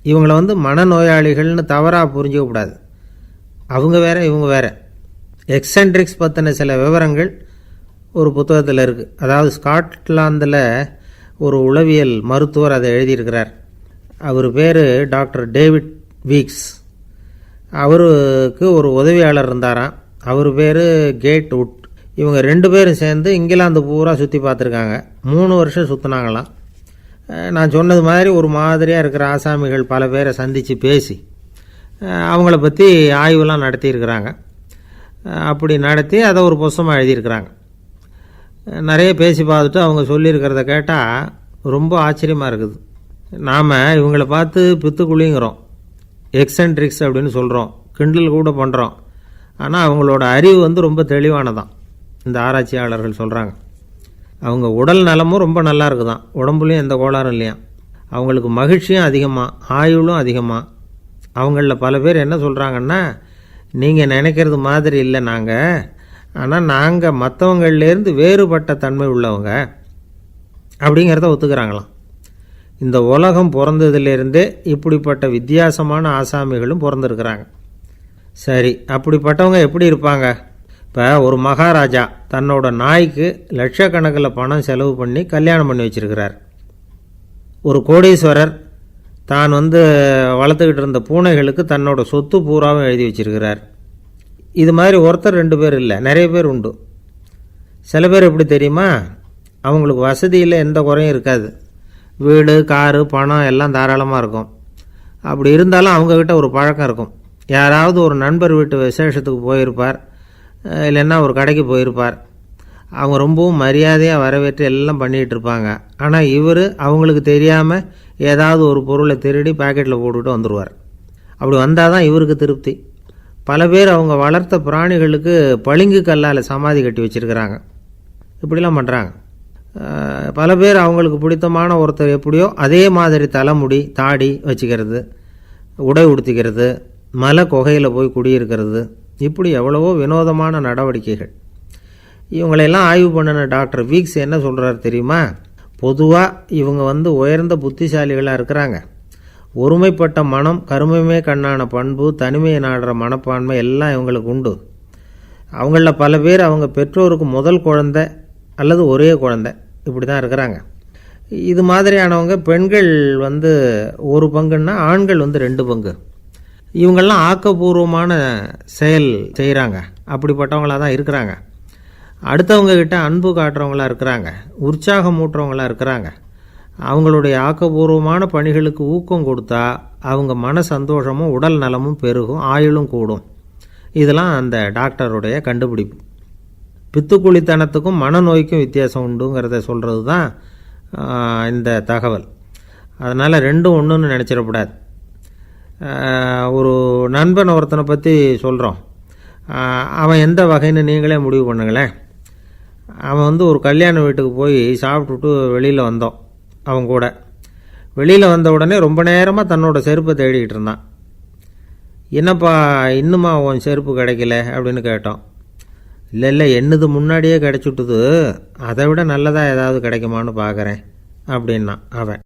இவங்களை மனநோயாளிகள்னு தவறாக புரிஞ்சிக்கக்கூடாது. அவங்க வேறு, இவங்க வேறு. எக்ஸென்ட்ரிக்ஸ் பற்றின சில விவரங்கள் ஒரு புத்தகத்தில் இருக்குது. அதாவது ஸ்காட்லாந்தில் ஒரு உளவியல் மருத்துவர் அதை எழுதியிருக்கிறார். அவர் பேர் டாக்டர் டேவிட் வீக்ஸ். அவருக்கு ஒரு உதவியாளர் இருந்தாராம், அவர் பேர் கேட் உட். இவங்க 2 பேரும் சேர்ந்து இங்கிலாந்து பூரா சுற்றி பார்த்துருக்காங்க. 3 வருஷம் சுற்றினாங்களாம். நான் சொன்னது மாதிரி ஒரு மாதிரியாக இருக்கிற ஆசாமிகள் பல பேரை சந்தித்து பேசி அவங்கள பற்றி ஆய்வுலாம் நடத்தியிருக்கிறாங்க. அப்படி நடத்தி அதை ஒரு புத்தகமாக எழுதியிருக்கிறாங்க. நிறைய பேசி பார்த்துட்டு அவங்க சொல்லியிருக்கிறத கேட்டால் ரொம்ப ஆச்சரியமாக இருக்குது. நாம் இவங்கள பார்த்து பித்துக்குழிங்கிறோம், எக்ஸென்ட்ரிக்ஸ் அப்படின்னு சொல்கிறோம், கிண்டல் கூட பண்ணுறோம். ஆனால் அவங்களோட அறிவு ரொம்ப தெளிவானதான் இந்த ஆராய்ச்சியாளர்கள் சொல்கிறாங்க. அவங்க உடல் நலமும் ரொம்ப நல்லா இருக்குதான், உடம்புலையும் எந்த கோளாறும் இல்லையா. அவங்களுக்கு மகிழ்ச்சியும் அதிகமாக, ஆயுளும் அதிகமாக. அவங்களில் பல பேர் என்ன சொல்கிறாங்கன்னா, நீங்கள் நினைக்கிறது மாதிரி இல்லை நாங்கள், ஆனால் நாங்கள் மற்றவங்கள்லேருந்து வேறுபட்ட தன்மை உள்ளவங்க அப்படிங்கிறத ஒத்துக்கிறாங்களாம். இந்த உலகம் பிறந்ததுலேருந்தே இப்படிப்பட்ட வித்தியாசமான ஆசாமிகளும் பிறந்திருக்கிறாங்க. சரி, அப்படிப்பட்டவங்க எப்படி இருப்பாங்க? இப்போ ஒரு மகாராஜா தன்னோட நாய்க்கு லட்சக்கணக்கில் பணம் செலவு பண்ணி கல்யாணம் பண்ணி வச்சிருக்கிறார். ஒரு கோடீஸ்வரர் தான் வளர்த்துக்கிட்டு இருந்த பூனைகளுக்கு தன்னோட சொத்து பூராவும் எழுதி வச்சிருக்கிறார். இது மாதிரி ஒருத்தர் 2 பேர் இல்லை, நிறைய பேர் உண்டு. சில பேர் எப்படி தெரியுமா, அவங்களுக்கு வசதியில் எந்த குறையும் இருக்காது, வீடு, காரு, பணம் எல்லாம் தாராளமாக இருக்கும். அப்படி இருந்தாலும் அவங்கக்கிட்ட ஒரு பழக்கம் இருக்கும். யாராவது ஒரு நண்பர் வீட்டு விசேஷத்துக்கு போயிருப்பார், இல்லைன்னா ஒரு கடைக்கு போயிருப்பார். அவங்க ரொம்பவும் மரியாதையாக வரவேற்று எல்லாம் பண்ணிகிட்டு இருப்பாங்க. ஆனால் இவர் அவங்களுக்கு தெரியாமல் ஏதாவது ஒரு பொருளை திருடி பாக்கெட்டில் போட்டுக்கிட்டு வந்துடுவார். அப்படி வந்தால் தான் இவருக்கு திருப்தி. பல பேர் அவங்க வளர்த்த பிராணிகளுக்கு பளிங்கு கல்லால் சமாதி கட்டி வச்சுருக்கிறாங்க. இப்படிலாம் பண்ணுறாங்க. பல பேர் அவங்களுக்கு பிடித்தமான ஒருத்தர் எப்படியோ அதே மாதிரி தலைமுடி, தாடி வச்சுக்கிறது, உடை உடுத்திக்கிறது, மலை குகையில் போய் குடியிருக்கிறது, இப்படி எவ்வளவோ வினோதமான நடவடிக்கைகள். இவங்களையெல்லாம் ஆய்வு பண்ணின டாக்டர் வீக்ஸ் என்ன சொல்கிறார் தெரியுமா? பொதுவாக இவங்க உயர்ந்த புத்திசாலிகளாக இருக்கிறாங்க. ஒருமைப்பட்ட மனம், கருமையுமே கண்ணான பண்பு, தனிமையை நாடுற மனப்பான்மை எல்லாம் இவங்களுக்கு உண்டு. அவங்களில் பல பேர் அவங்க பெற்றோருக்கு முதல் குழந்தை அல்லது ஒரே குழந்தை, இப்படி தான் இருக்கிறாங்க. இது மாதிரியானவங்க பெண்கள் ஒரு பங்குன்னா ஆண்கள் 2 பங்கு. இவங்கெல்லாம் ஆக்கப்பூர்வமான செயல் செய்கிறாங்க. அப்படிப்பட்டவங்களாக தான் இருக்கிறாங்க. அடுத்தவங்கக்கிட்ட அன்பு காட்டுறவங்களாக இருக்கிறாங்க. உற்சாகம் ஊட்டுறவங்களாக இருக்கிறாங்க. அவங்களுடைய ஆக்கப்பூர்வமான பணிகளுக்கு ஊக்கம் கொடுத்தா அவங்க மன சந்தோஷமும் உடல் நலமும் பெருகும், ஆயுளும் கூடும். இதெல்லாம் அந்த டாக்டருடைய கண்டுபிடிப்பு. பித்துக்குழித்தனத்துக்கும் மனநோய்க்கும் வித்தியாசம் உண்டுங்கிறத சொல்கிறது தான் இந்த தகவல். அதனால் ரெண்டும் ஒன்றுன்னு நினச்சிடக்கூடாது. ஒரு நண்பன் ஒருத்தனை பற்றி சொல்கிறோம். அவன் எந்த வகைன்னு நீங்களே முடிவு பண்ணுங்களேன். அவன் ஒரு கல்யாண வீட்டுக்கு போய் சாப்பிட்டுட்டு வெளியில் வந்தோம். அவன் கூட வெளியில் வந்த உடனே ரொம்ப நேரமாக தன்னோட செருப்பை தேடிக்கிட்டு இருந்தான். என்னப்பா இன்னுமா உன் செருப்பு கிடைக்கல அப்படின்னு கேட்டோம். இல்லை என்னது முன்னாடியே கிடைச்சுட்டுது, அதை விட நல்லதாக ஏதாவது கிடைக்குமான்னு பார்க்குறேன் அப்படின்னா அவன்.